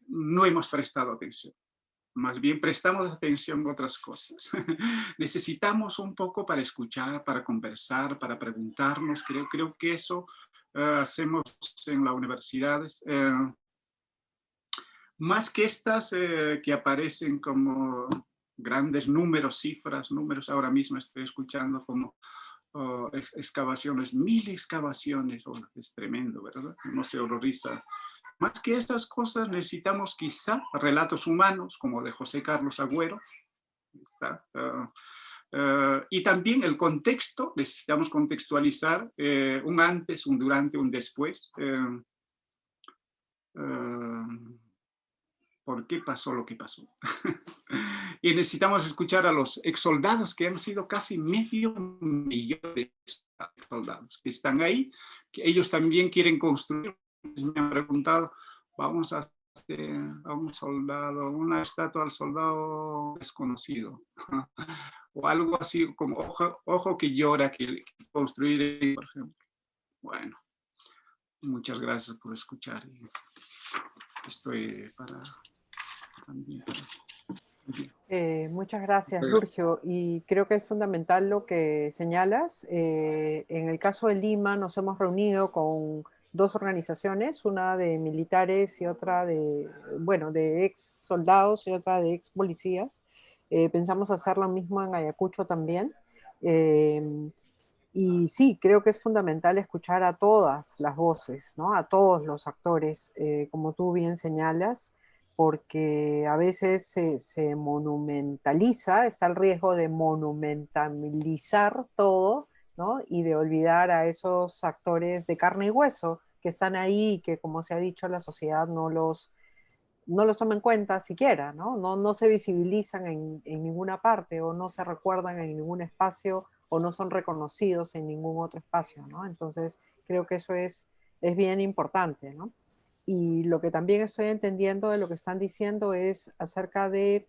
no hemos prestado atención. Más bien prestamos atención a otras cosas. Necesitamos un poco para escuchar, para conversar, para preguntarnos. Creo que eso hacemos en las universidades. Más que estas que aparecen como grandes números, cifras, números, ahora mismo estoy escuchando como excavaciones, 1000 excavaciones, es tremendo, ¿verdad? Uno se horroriza. Más que estas cosas necesitamos quizá relatos humanos, como de José Carlos Agüero, y también el contexto, necesitamos contextualizar un antes, un durante, un después. ¿Por qué pasó lo que pasó? Y necesitamos escuchar a los exsoldados, que han sido casi 500 millones de soldados que están ahí, que ellos también quieren construir. Me han preguntado, vamos a hacer a un soldado, una estatua al soldado desconocido, o algo así como ojo que llora, que construir, por ejemplo. Bueno, muchas gracias por escuchar. Estoy para... Muchas gracias, Lurgio. Y creo que es fundamental lo que señalas. En el caso de Lima nos hemos reunido con 2 organizaciones, una de militares y otra de ex soldados y otra de ex policías. Pensamos hacer lo mismo en Ayacucho también. Y sí, creo que es fundamental escuchar a todas las voces, ¿no? A todos los actores, como tú bien señalas, porque a veces se monumentaliza, está el riesgo de monumentalizar todo, ¿no? Y de olvidar a esos actores de carne y hueso que están ahí y que, como se ha dicho, la sociedad no los no los toma en cuenta siquiera, ¿no? No se visibilizan en ninguna parte o no se recuerdan en ningún espacio o no son reconocidos en ningún otro espacio, ¿no? Entonces, creo que eso es bien importante, ¿no? Y lo que también estoy entendiendo de lo que están diciendo es acerca de,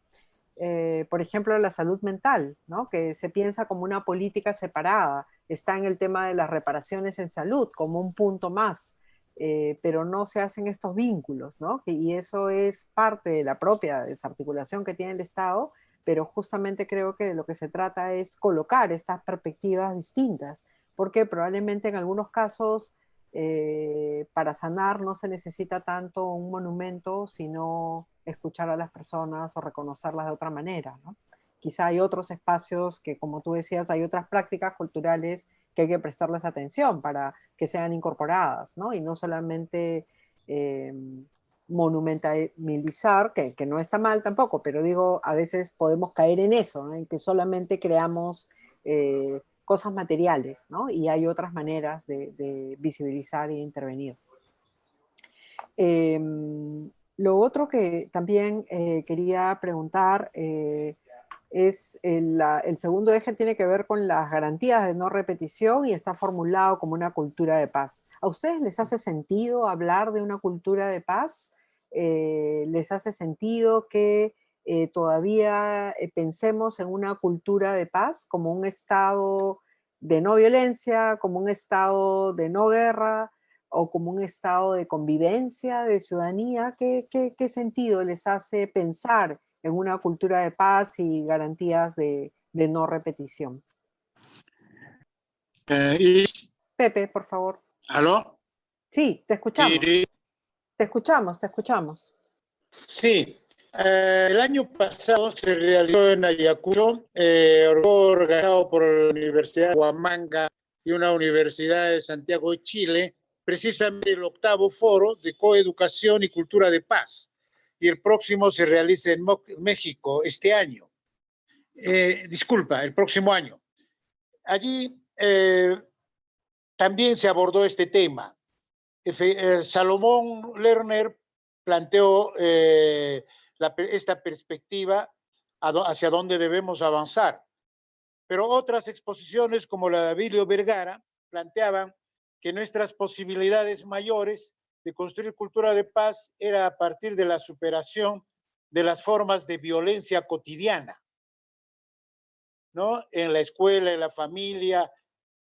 por ejemplo, la salud mental, ¿no? Que se piensa como una política separada. Está en el tema de las reparaciones en salud como un punto más, pero no se hacen estos vínculos, ¿no? Y eso es parte de la propia desarticulación que tiene el Estado, pero justamente creo que de lo que se trata es colocar estas perspectivas distintas, porque probablemente en algunos casos para sanar no se necesita tanto un monumento, sino escuchar a las personas o reconocerlas de otra manera, ¿no? Quizá hay otros espacios que, como tú decías, hay otras prácticas culturales que hay que prestarles atención para que sean incorporadas, ¿no? Y no solamente monumentalizar, que no está mal tampoco, pero digo, a veces podemos caer en eso, ¿no? En que solamente creamos cosas materiales, ¿no? Y hay otras maneras de visibilizar e intervenir. Lo otro que también quería preguntar es el segundo eje tiene que ver con las garantías de no repetición y está formulado como una cultura de paz. ¿A ustedes les hace sentido hablar de una cultura de paz? ¿Les hace sentido que todavía pensemos en una cultura de paz como un estado de no violencia, como un estado de no guerra o como un estado de convivencia, de ciudadanía? ¿Qué sentido les hace pensar en una cultura de paz y garantías de no repetición? Pepe, por favor. ¿Aló? Sí, te escuchamos. Te escuchamos, te escuchamos. Sí, el año pasado se realizó en Ayacucho, organizado por la Universidad de Huamanga y una universidad de Santiago de Chile, precisamente el 8º foro de coeducación y cultura de paz. Y el próximo se realiza en México este año. Disculpa, el próximo año. Allí también se abordó este tema. Salomón Lerner planteó esta perspectiva hacia dónde debemos avanzar. Pero otras exposiciones, como la de Abilio Vergara, planteaban que nuestras posibilidades mayores de construir cultura de paz era a partir de la superación de las formas de violencia cotidiana, ¿no? En la escuela, en la familia,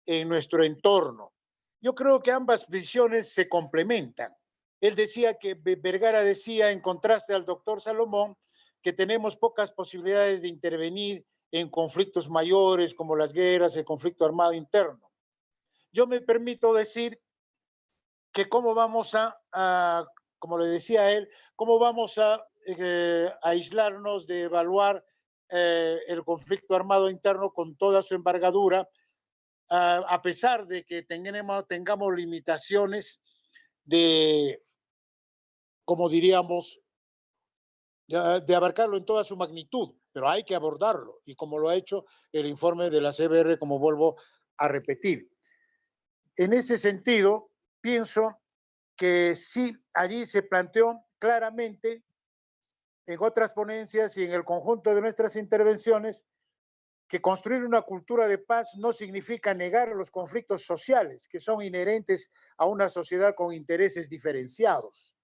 en nuestro entorno. Yo creo que ambas visiones se complementan. Él decía que, Vergara decía, en contraste al doctor Salomón, que tenemos pocas posibilidades de intervenir en conflictos mayores como las guerras, el conflicto armado interno. Yo me permito decir que cómo vamos como le decía él, cómo vamos a aislarnos de evaluar el conflicto armado interno con toda su envergadura, a pesar de que tengamos limitaciones de, como diríamos, de abarcarlo en toda su magnitud, pero hay que abordarlo, y como lo ha hecho el informe de la CBR, como vuelvo a repetir. En ese sentido, pienso que sí, allí se planteó claramente en otras ponencias y en el conjunto de nuestras intervenciones que construir una cultura de paz no significa negar los conflictos sociales que son inherentes a una sociedad con intereses diferenciados.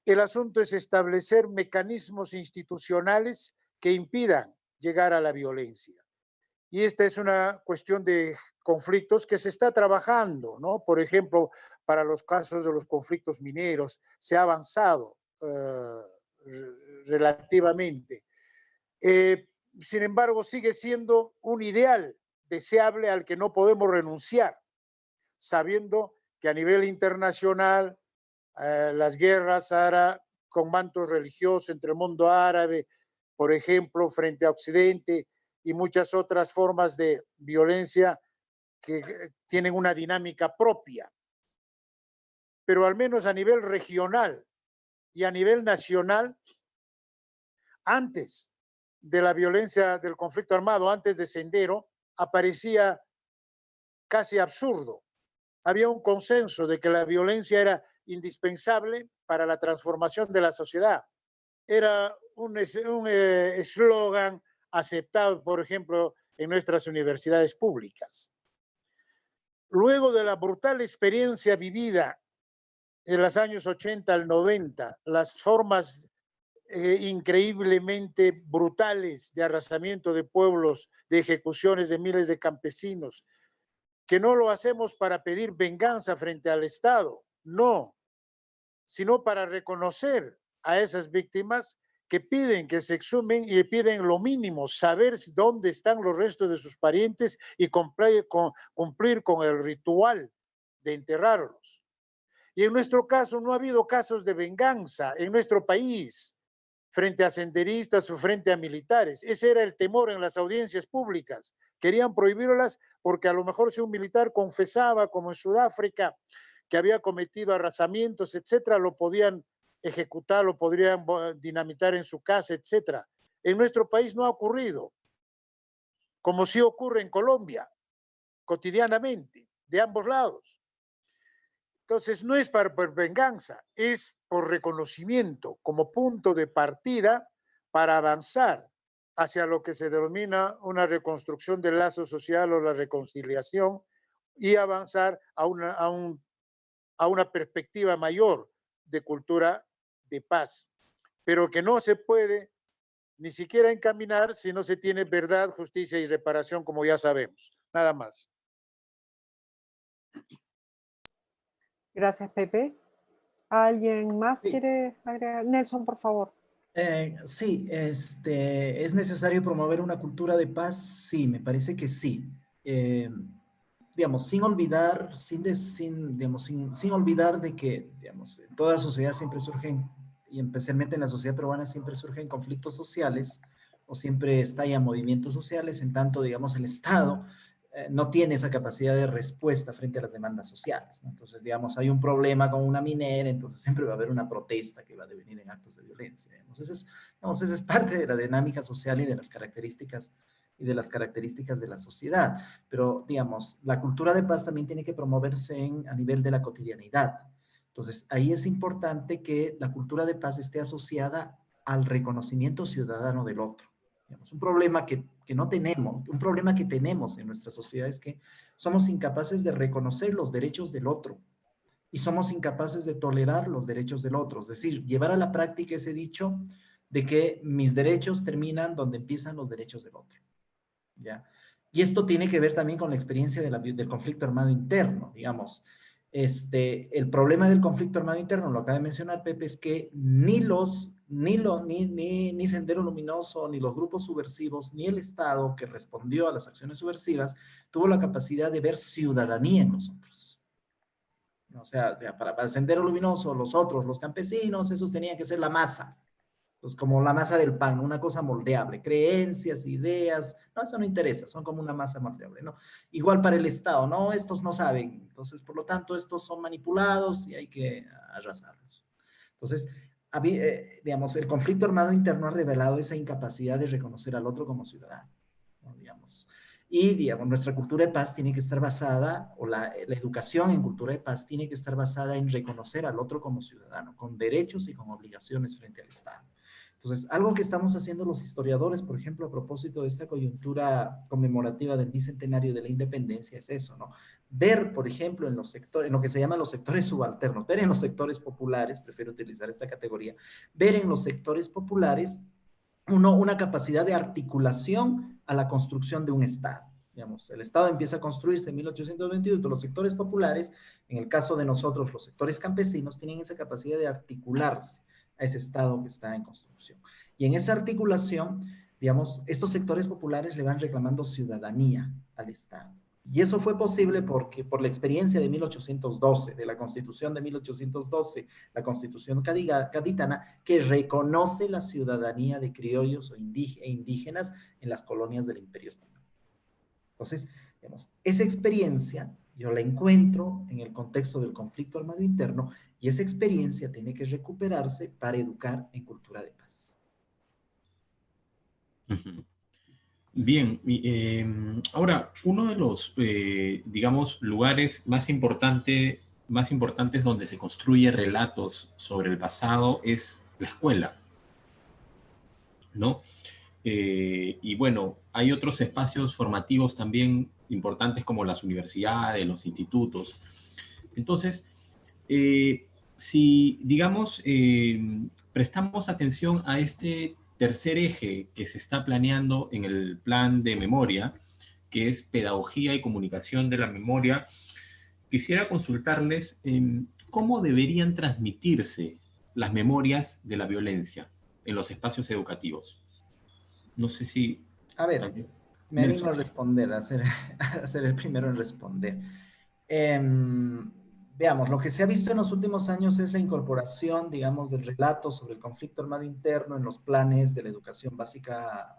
El asunto es establecer mecanismos institucionales que impidan llegar a la violencia. Y esta es una cuestión de conflictos que se está trabajando, ¿no? Por ejemplo, para los casos de los conflictos mineros, se ha avanzado relativamente. Sin embargo, sigue siendo un ideal deseable al que no podemos renunciar, sabiendo que a nivel internacional las guerras ahora con mantos religiosos entre el mundo árabe, por ejemplo, frente a Occidente, y muchas otras formas de violencia que tienen una dinámica propia. Pero al menos a nivel regional y a nivel nacional, antes de la violencia del conflicto armado, antes de Sendero, aparecía casi absurdo. Había un consenso de que la violencia era indispensable para la transformación de la sociedad, era un eslogan aceptado, por ejemplo, en nuestras universidades públicas. Luego de la brutal experiencia vivida en los años 80 al 90, las formas increíblemente brutales de arrasamiento de pueblos, de ejecuciones de miles de campesinos, que no lo hacemos para pedir venganza frente al Estado, no, sino para reconocer a esas víctimas que piden que se exhumen y piden lo mínimo, saber dónde están los restos de sus parientes y cumplir con el ritual de enterrarlos. Y en nuestro caso no ha habido casos de venganza en nuestro país frente a senderistas o frente a militares. Ese era el temor en las audiencias públicas. Querían prohibirlas porque a lo mejor si un militar confesaba, como en Sudáfrica, que había cometido arrasamientos, etcétera, lo podían ejecutar, lo podrían dinamitar en su casa, etcétera. En nuestro país no ha ocurrido, como sí ocurre en Colombia, cotidianamente, de ambos lados. Entonces, no es por venganza, es por reconocimiento como punto de partida para avanzar hacia lo que se denomina una reconstrucción del lazo social o la reconciliación y avanzar a una perspectiva mayor de cultura de paz, pero que no se puede ni siquiera encaminar si no se tiene verdad, justicia y reparación, como ya sabemos. Nada más. Gracias, Pepe. ¿Alguien más quiere agregar? Nelson, por favor. Sí, ¿es necesario promover una cultura de paz? Sí, me parece que sí. Digamos, sin olvidar, sin olvidar de que, digamos, en toda sociedad siempre surgen, y especialmente en la sociedad peruana siempre surgen conflictos sociales, o siempre estallan movimientos sociales, en tanto, digamos, el Estado no tiene esa capacidad de respuesta frente a las demandas sociales, ¿no? Entonces, digamos, hay un problema con una minera, entonces siempre va a haber una protesta que va a devenir en actos de violencia. Esa es parte de la dinámica social y de las características de la sociedad. Pero, digamos, la cultura de paz también tiene que promoverse a nivel de la cotidianidad. Entonces, ahí es importante que la cultura de paz esté asociada al reconocimiento ciudadano del otro. Digamos, un problema que tenemos en nuestra sociedad es que somos incapaces de reconocer los derechos del otro y somos incapaces de tolerar los derechos del otro. Es decir, llevar a la práctica ese dicho de que mis derechos terminan donde empiezan los derechos del otro. ¿Ya? Y esto tiene que ver también con la experiencia del conflicto armado interno, digamos. El problema del conflicto armado interno, lo acaba de mencionar Pepe, es que ni Sendero Luminoso, ni los grupos subversivos, ni el Estado que respondió a las acciones subversivas, tuvo la capacidad de ver ciudadanía en nosotros. O sea para el Sendero Luminoso, los otros, los campesinos, esos tenían que ser la masa. Pues como la masa del pan, una cosa moldeable, creencias, ideas, no, eso no interesa, son como una masa moldeable, ¿no? Igual para el Estado, no, estos no saben, entonces por lo tanto estos son manipulados y hay que arrasarlos. Entonces, digamos, el conflicto armado interno ha revelado esa incapacidad de reconocer al otro como ciudadano, ¿no? Digamos. Y, digamos, nuestra cultura de paz tiene que estar basada, o la educación en cultura de paz tiene que estar basada en reconocer al otro como ciudadano, con derechos y con obligaciones frente al Estado. Entonces, algo que estamos haciendo los historiadores, por ejemplo, a propósito de esta coyuntura conmemorativa del bicentenario de la independencia, es eso, ¿no? Ver, por ejemplo, en los sectores, en lo que se llaman los sectores subalternos, ver en los sectores populares, prefiero utilizar esta categoría, ver en los sectores populares una capacidad de articulación a la construcción de un Estado. Digamos, el Estado empieza a construirse en 1821, los sectores populares, en el caso de nosotros, los sectores campesinos, tienen esa capacidad de articularse a ese Estado que está en construcción. Y en esa articulación, digamos, estos sectores populares le van reclamando ciudadanía al Estado. Y eso fue posible porque por la experiencia de 1812, de la Constitución de 1812, la Constitución gaditana, que reconoce la ciudadanía de criollos e indígenas en las colonias del Imperio Español. Entonces, digamos, esa experiencia yo la encuentro en el contexto del conflicto armado interno y esa experiencia tiene que recuperarse para educar en cultura de paz. Bien, ahora, uno de los, digamos, lugares más importantes donde se construyen relatos sobre el pasado es la escuela. ¿no? Y bueno, hay otros espacios formativos también importantes como las universidades, los institutos. Entonces, si, digamos, prestamos atención a este tercer eje que se está planeando en el plan de memoria, que es pedagogía y comunicación de la memoria, quisiera consultarles cómo deberían transmitirse las memorias de la violencia en los espacios educativos. No sé si... A ver, me animo a responder, a ser el primero en responder. Veamos, lo que se ha visto en los últimos años es la incorporación, digamos, del relato sobre el conflicto armado interno en los planes de la educación básica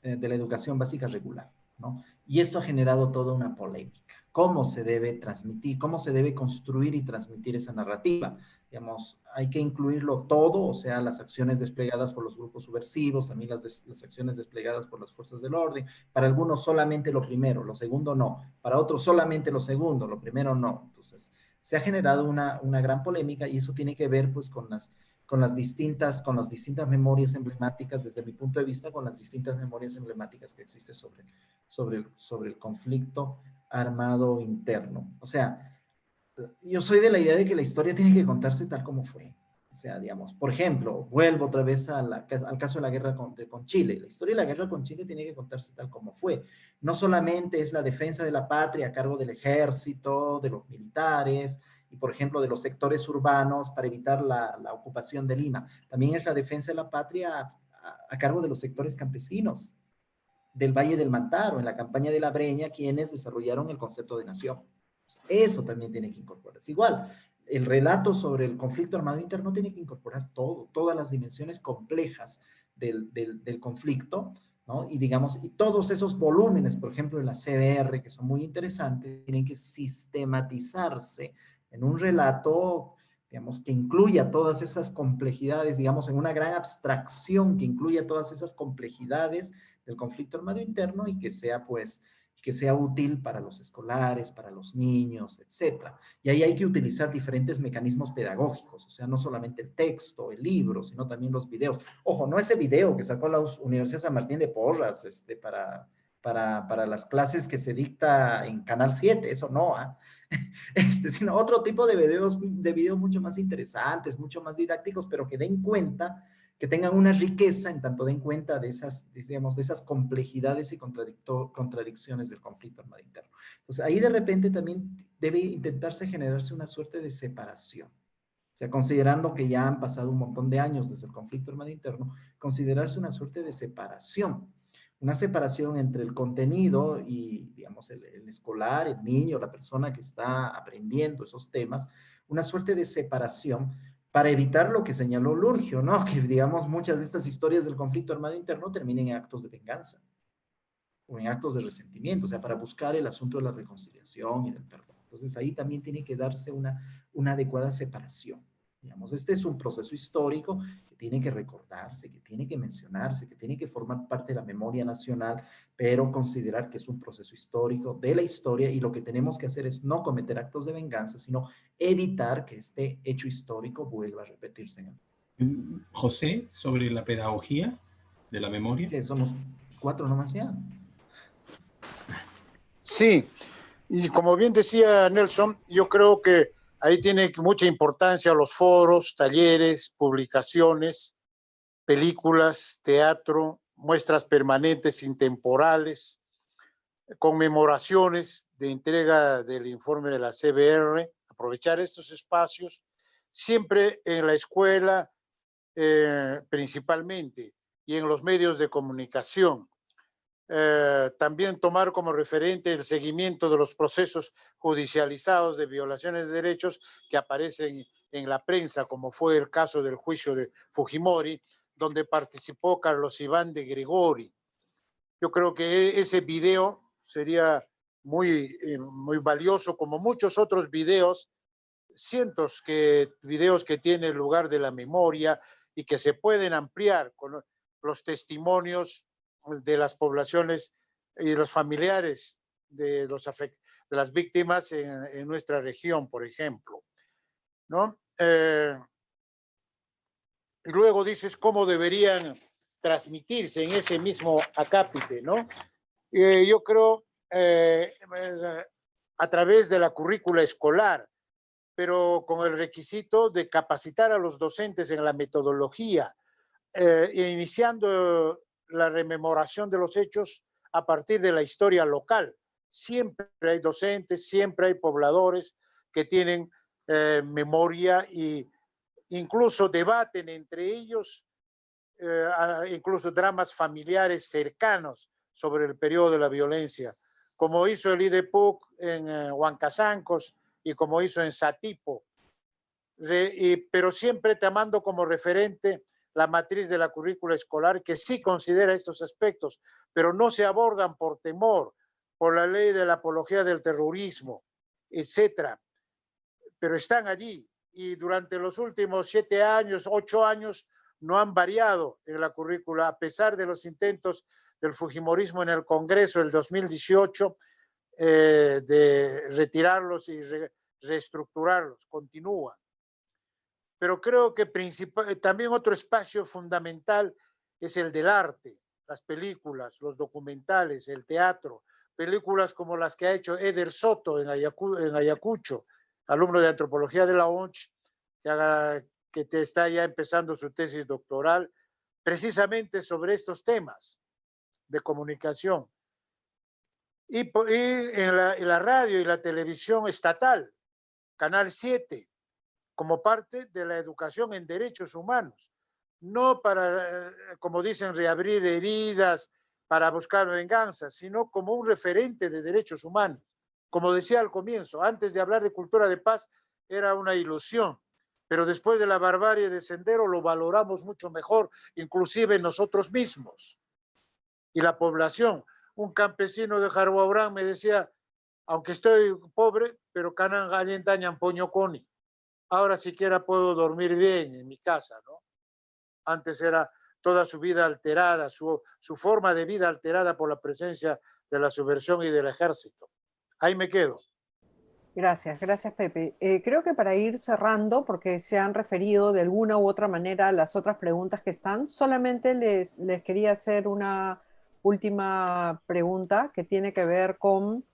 regular, ¿no? Y esto ha generado toda una polémica. ¿Cómo se debe transmitir? ¿Cómo se debe construir y transmitir esa narrativa? Digamos, hay que incluirlo todo, o sea, las acciones desplegadas por los grupos subversivos, también las acciones desplegadas por las fuerzas del orden. Para algunos solamente lo primero, lo segundo no. Para otros solamente lo segundo, lo primero no. Entonces, se ha generado una gran polémica y eso tiene que ver pues con las distintas memorias emblemáticas, desde mi punto de vista, con las distintas memorias emblemáticas que existen sobre el conflicto armado interno. O sea, yo soy de la idea de que la historia tiene que contarse tal como fue. O sea, digamos, por ejemplo, vuelvo otra vez al caso de la guerra con Chile. La historia de la guerra con Chile tiene que contarse tal como fue. No solamente es la defensa de la patria a cargo del ejército, de los militares, y por ejemplo de los sectores urbanos para evitar la ocupación de Lima. También es la defensa de la patria a cargo de los sectores campesinos del Valle del Mantaro, en la campaña de la Breña, quienes desarrollaron el concepto de nación. Eso también tiene que incorporarse. Igual, el relato sobre el conflicto armado interno tiene que incorporar todas las dimensiones complejas del conflicto, ¿no? Y digamos, y todos esos volúmenes, por ejemplo, en la CBR, que son muy interesantes, tienen que sistematizarse en un relato, digamos, que incluya todas esas complejidades, digamos, en una gran abstracción que incluya todas esas complejidades del conflicto armado interno y que sea, pues, que sea útil para los escolares, para los niños, etc. Y ahí hay que utilizar diferentes mecanismos pedagógicos, o sea, no solamente el texto, el libro, sino también los videos. Ojo, no ese video que sacó la Universidad San Martín de Porras para las clases que se dicta en Canal 7, eso no, sino otro tipo de videos mucho más interesantes, mucho más didácticos, pero que den cuenta, que tengan una riqueza en tanto den cuenta de esas, digamos, de esas complejidades y contradicciones del conflicto armado interno. Entonces, ahí de repente también debe intentarse generarse una suerte de separación. O sea, considerando que ya han pasado un montón de años desde el conflicto armado interno, considerarse una suerte de separación. Una separación entre el contenido y, digamos, el escolar, el niño, la persona que está aprendiendo esos temas, una suerte de separación para evitar lo que señaló Lurgio, ¿no? Que, digamos, muchas de estas historias del conflicto armado interno terminen en actos de venganza o en actos de resentimiento, o sea, para buscar el asunto de la reconciliación y del perdón. Entonces, ahí también tiene que darse una adecuada separación. Digamos, este es un proceso histórico que tiene que recordarse, que tiene que mencionarse, que tiene que formar parte de la memoria nacional, pero considerar que es un proceso histórico de la historia y lo que tenemos que hacer es no cometer actos de venganza, sino evitar que este hecho histórico vuelva a repetirse. José, sobre la pedagogía de la memoria. Que somos 4 nomás ya. Sí, y como bien decía Nelson, yo creo que ahí tiene mucha importancia los foros, talleres, publicaciones, películas, teatro, muestras permanentes intemporales, conmemoraciones de entrega del informe de la CBR, aprovechar estos espacios, siempre en la escuela principalmente y en los medios de comunicación. También tomar como referente el seguimiento de los procesos judicializados de violaciones de derechos que aparecen en la prensa, como fue el caso del juicio de Fujimori, donde participó Carlos Iván de Gregori. Yo creo que ese video sería muy valioso, como muchos otros videos, cientos de videos que tiene el lugar de la memoria y que se pueden ampliar con los testimonios de las poblaciones y de los familiares de las víctimas en nuestra región, por ejemplo, ¿no? Y luego dices cómo deberían transmitirse en ese mismo acápite, ¿no? Yo creo a través de la currícula escolar, pero con el requisito de capacitar a los docentes en la metodología, iniciando la rememoración de los hechos a partir de la historia local. Siempre hay docentes, siempre hay pobladores que tienen memoria e incluso debaten entre ellos, incluso dramas familiares cercanos sobre el periodo de la violencia, como hizo el IDEPUC en Huancazancos y como hizo en Satipo, pero siempre tomando como referente la matriz de la currícula escolar, que sí considera estos aspectos, pero no se abordan por temor, por la ley de la apología del terrorismo, etcétera. Pero están allí y durante los últimos 7 años, 8 años, no han variado en la currícula, a pesar de los intentos del fujimorismo en el Congreso el 2018 de retirarlos y reestructurarlos, continúan. Pero creo que también otro espacio fundamental es el del arte, las películas, los documentales, el teatro, películas como las que ha hecho Eder Soto en Ayacucho, alumno de antropología de la ONCH, que está ya empezando su tesis doctoral, precisamente sobre estos temas de comunicación. Y en la radio y la televisión estatal, Canal 7, como parte de la educación en derechos humanos, no para, como dicen, reabrir heridas, para buscar venganza, sino como un referente de derechos humanos. Como decía al comienzo, antes de hablar de cultura de paz, era una ilusión, pero después de la barbarie de Sendero lo valoramos mucho mejor, inclusive nosotros mismos y la población. Un campesino de Jarhuaurán me decía, aunque estoy pobre, pero canan gallentañan poño coni. Ahora siquiera puedo dormir bien en mi casa, ¿no? Antes era toda su vida alterada, su forma de vida alterada por la presencia de la subversión y del ejército. Ahí me quedo. Gracias, gracias Pepe. Creo que para ir cerrando, porque se han referido de alguna u otra manera a las otras preguntas que están, solamente les quería hacer una última pregunta que tiene que ver con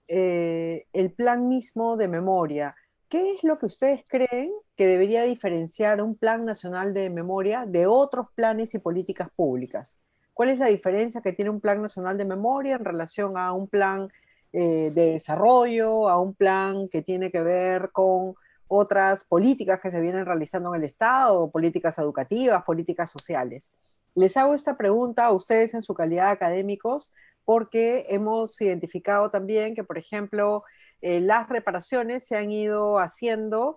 el plan mismo de memoria. ¿Qué es lo que ustedes creen que debería diferenciar un plan nacional de memoria de otros planes y políticas públicas? ¿Cuál es la diferencia que tiene un plan nacional de memoria en relación a un plan de desarrollo, a un plan que tiene que ver con otras políticas que se vienen realizando en el Estado, políticas educativas, políticas sociales? Les hago esta pregunta a ustedes en su calidad de académicos porque hemos identificado también que, por ejemplo, las reparaciones se han ido haciendo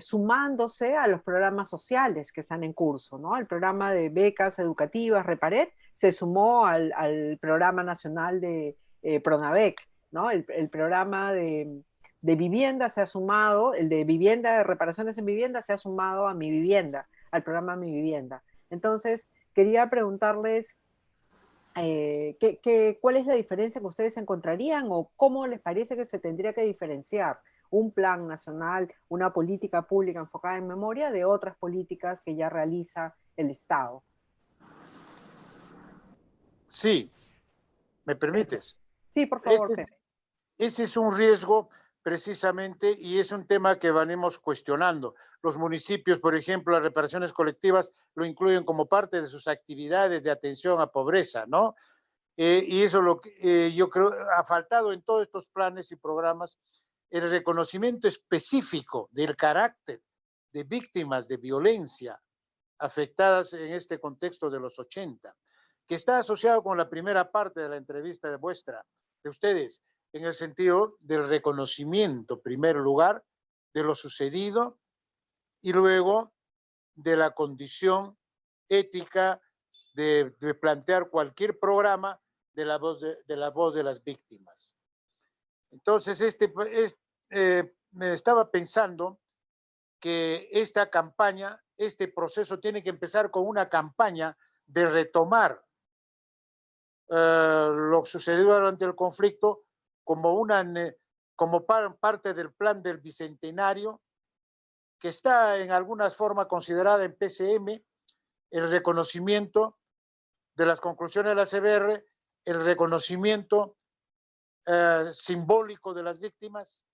sumándose a los programas sociales que están en curso, ¿no? El programa de becas educativas, Reparet, se sumó al programa nacional de Pronavec, ¿no? El programa de vivienda se ha sumado, el de vivienda, de reparaciones en vivienda, se ha sumado a Mi Vivienda, al programa Mi Vivienda. Entonces, quería preguntarles ¿cuál es la diferencia que ustedes encontrarían o cómo les parece que se tendría que diferenciar un plan nacional, una política pública enfocada en memoria de otras políticas que ya realiza el Estado? Sí, ¿me permites? Sí, por favor. Ese es un riesgo precisamente y es un tema que venimos cuestionando. Los municipios, por ejemplo, las reparaciones colectivas lo incluyen como parte de sus actividades de atención a pobreza, ¿no? Y eso lo que yo creo ha faltado en todos estos planes y programas, el reconocimiento específico del carácter de víctimas de violencia afectadas en este contexto de los 80, que está asociado con la primera parte de la entrevista de ustedes, en el sentido del reconocimiento, en primer lugar, de lo sucedido y luego de la condición ética de plantear cualquier programa de la voz de las víctimas. Entonces, me estaba pensando que esta campaña, este proceso tiene que empezar con una campaña de retomar lo sucedido durante el conflicto como parte del plan del Bicentenario, que está en alguna forma considerada en PCM, el reconocimiento de las conclusiones de la CBR el reconocimiento simbólico de las víctimas,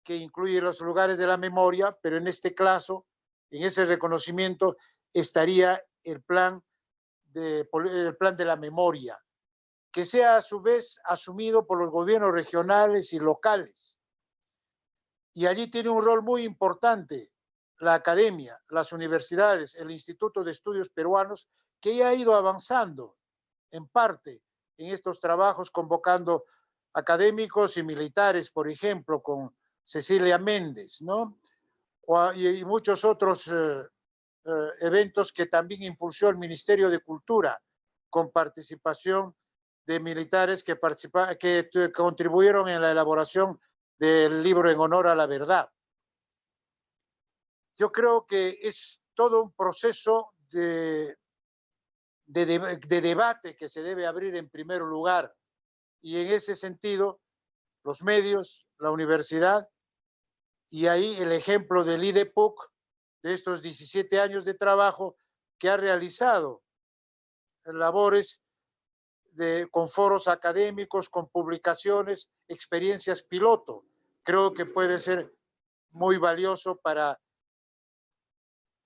que incluye los lugares de la memoria, pero en este caso, en ese reconocimiento estaría el plan de la memoria, que sea a su vez asumido por los gobiernos regionales y locales. Y allí tiene un rol muy importante la academia, las universidades, el Instituto de Estudios Peruanos, que ya ha ido avanzando en parte en estos trabajos, convocando académicos y militares, por ejemplo, con Cecilia Méndez, ¿no? Y muchos otros eventos que también impulsó el Ministerio de Cultura, con participación de militares que contribuyeron en la elaboración del libro En Honor a la Verdad. Yo creo que es todo un proceso de debate que se debe abrir en primer lugar, y en ese sentido los medios, la universidad, y ahí el ejemplo del IDEPUC, de estos 17 años de trabajo que ha realizado labores con foros académicos, con publicaciones, experiencias piloto. Creo que puede ser muy valioso para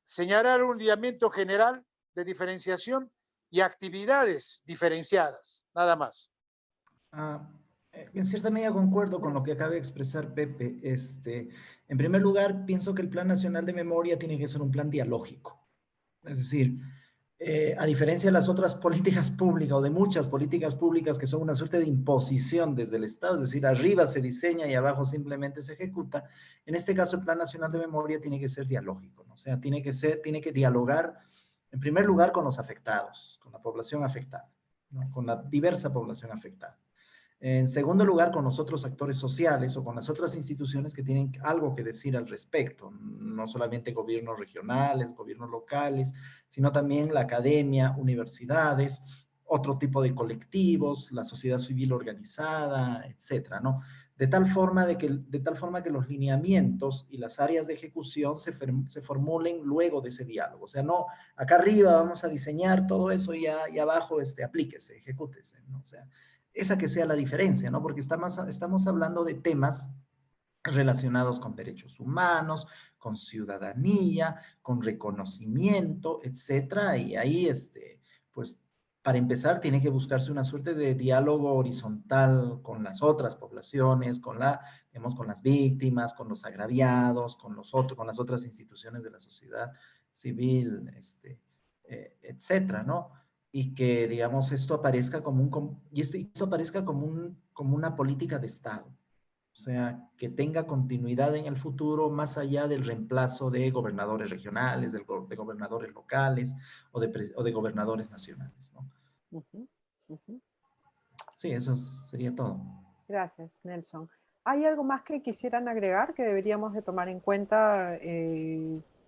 señalar un lineamiento general de diferenciación y actividades diferenciadas, nada más. En cierta medida concuerdo con lo que acaba de expresar Pepe. En primer lugar, pienso que el Plan Nacional de Memoria tiene que ser un plan dialógico. Es decir, a diferencia de las otras políticas públicas o de muchas políticas públicas que son una suerte de imposición desde el Estado, es decir, arriba se diseña y abajo simplemente se ejecuta, en este caso el Plan Nacional de Memoria tiene que ser dialógico, ¿no? O sea, tiene que dialogar en primer lugar con los afectados, con la población afectada, ¿no? Con la diversa población afectada. En segundo lugar, con los otros actores sociales o con las otras instituciones que tienen algo que decir al respecto, no solamente gobiernos regionales, gobiernos locales, sino también la academia, universidades, otro tipo de colectivos, la sociedad civil organizada, etcétera, ¿no? De tal forma que los lineamientos y las áreas de ejecución se formulen luego de ese diálogo. O sea, no, acá arriba vamos a diseñar todo eso y abajo aplíquese, ejecútese, ¿no? O sea, esa que sea la diferencia, ¿no? Porque estamos hablando de temas relacionados con derechos humanos, con ciudadanía, con reconocimiento, etcétera, y ahí, pues, para empezar, tiene que buscarse una suerte de diálogo horizontal con las otras poblaciones, digamos, con las víctimas, con los agraviados, con las otras instituciones de la sociedad civil, etcétera, ¿no? Y que, digamos, esto aparezca como una política de Estado. O sea, que tenga continuidad en el futuro más allá del reemplazo de gobernadores regionales, de gobernadores locales o de gobernadores nacionales, ¿no? Sí, eso sería todo. Gracias, Nelson. ¿Hay algo más que quisieran agregar que deberíamos de tomar en cuenta?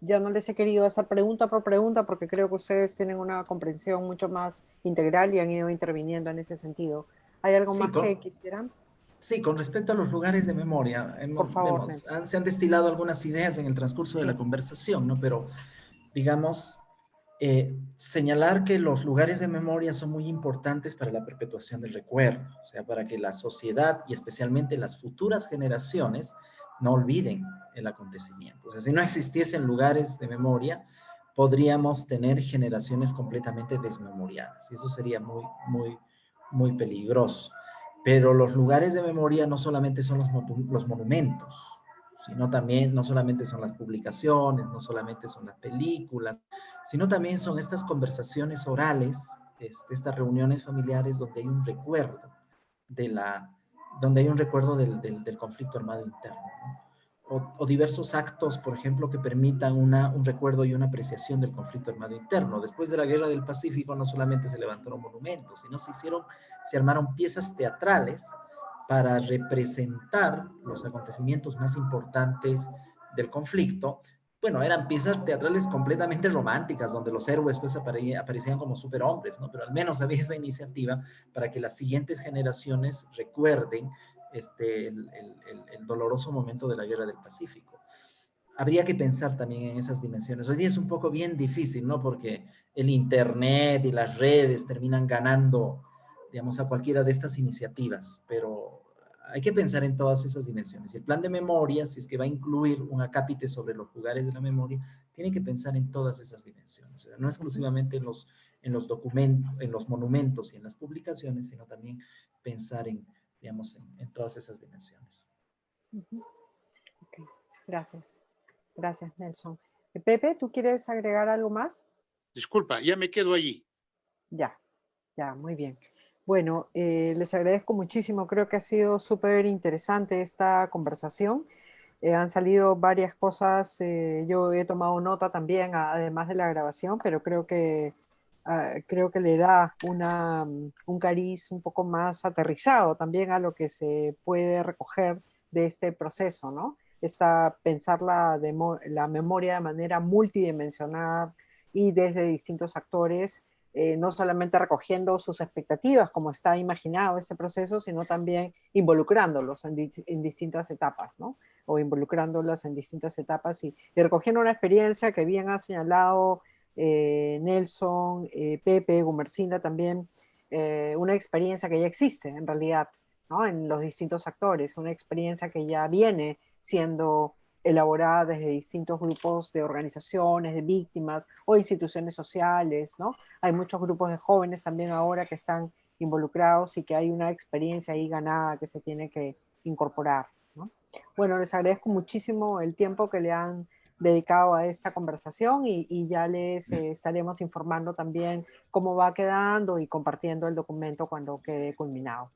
Ya no les he querido hacer pregunta por pregunta porque creo que ustedes tienen una comprensión mucho más integral y han ido interviniendo en ese sentido. ¿Hay algo más que quisieran? Sí, con respecto a los lugares de memoria, por favor, se han destilado algunas ideas en el transcurso de la conversación, ¿no? Pero, digamos, señalar que los lugares de memoria son muy importantes para la perpetuación del recuerdo, o sea, para que la sociedad y especialmente las futuras generaciones no olviden el acontecimiento. O sea, si no existiesen lugares de memoria, podríamos tener generaciones completamente desmemoriadas y eso sería muy, muy, muy peligroso. Pero los lugares de memoria no solamente son los monumentos, sino también, no solamente son las publicaciones, no solamente son las películas, sino también son estas conversaciones orales, estas reuniones familiares donde hay un recuerdo del conflicto armado interno, ¿no? O diversos actos, por ejemplo, que permitan un recuerdo y una apreciación del conflicto armado interno. Después de la Guerra del Pacífico no solamente se levantaron monumentos, sino se armaron piezas teatrales para representar los acontecimientos más importantes del conflicto. Bueno, eran piezas teatrales completamente románticas, donde los héroes pues aparecían como superhombres, ¿no? Pero al menos había esa iniciativa para que las siguientes generaciones recuerden el doloroso momento de la Guerra del Pacífico. Habría que pensar también en esas dimensiones. Hoy día es un poco bien difícil, ¿no? Porque el Internet y las redes terminan ganando, digamos, a cualquiera de estas iniciativas, pero hay que pensar en todas esas dimensiones. Y el plan de memoria, si es que va a incluir un acápite sobre los lugares de la memoria, tiene que pensar en todas esas dimensiones, o sea, no exclusivamente en los documentos, en los monumentos y en las publicaciones, sino también pensar en, digamos, en todas esas dimensiones. Okay. Gracias. Gracias, Nelson. Pepe, ¿tú quieres agregar algo más? Disculpa, ya me quedo allí. Ya, muy bien. Bueno, les agradezco muchísimo. Creo que ha sido súper interesante esta conversación. Han salido varias cosas. Yo he tomado nota también, además de la grabación, pero creo que le da un cariz un poco más aterrizado también a lo que se puede recoger de este proceso, ¿no? Pensar la memoria de manera multidimensional y desde distintos actores, no solamente recogiendo sus expectativas como está imaginado este proceso, sino también involucrándolos en distintas etapas, ¿no? O involucrándolas en distintas etapas y recogiendo una experiencia que bien ha señalado Nelson, Pepe, Gumersinda también, una experiencia que ya existe en realidad, ¿no? En los distintos actores, una experiencia que ya viene siendo elaborada desde distintos grupos de organizaciones, de víctimas o instituciones sociales, ¿no? Hay muchos grupos de jóvenes también ahora que están involucrados y que hay una experiencia ahí ganada que se tiene que incorporar, ¿no? Bueno, les agradezco muchísimo el tiempo que le han dedicado a esta conversación y ya les estaremos informando también cómo va quedando y compartiendo el documento cuando quede culminado.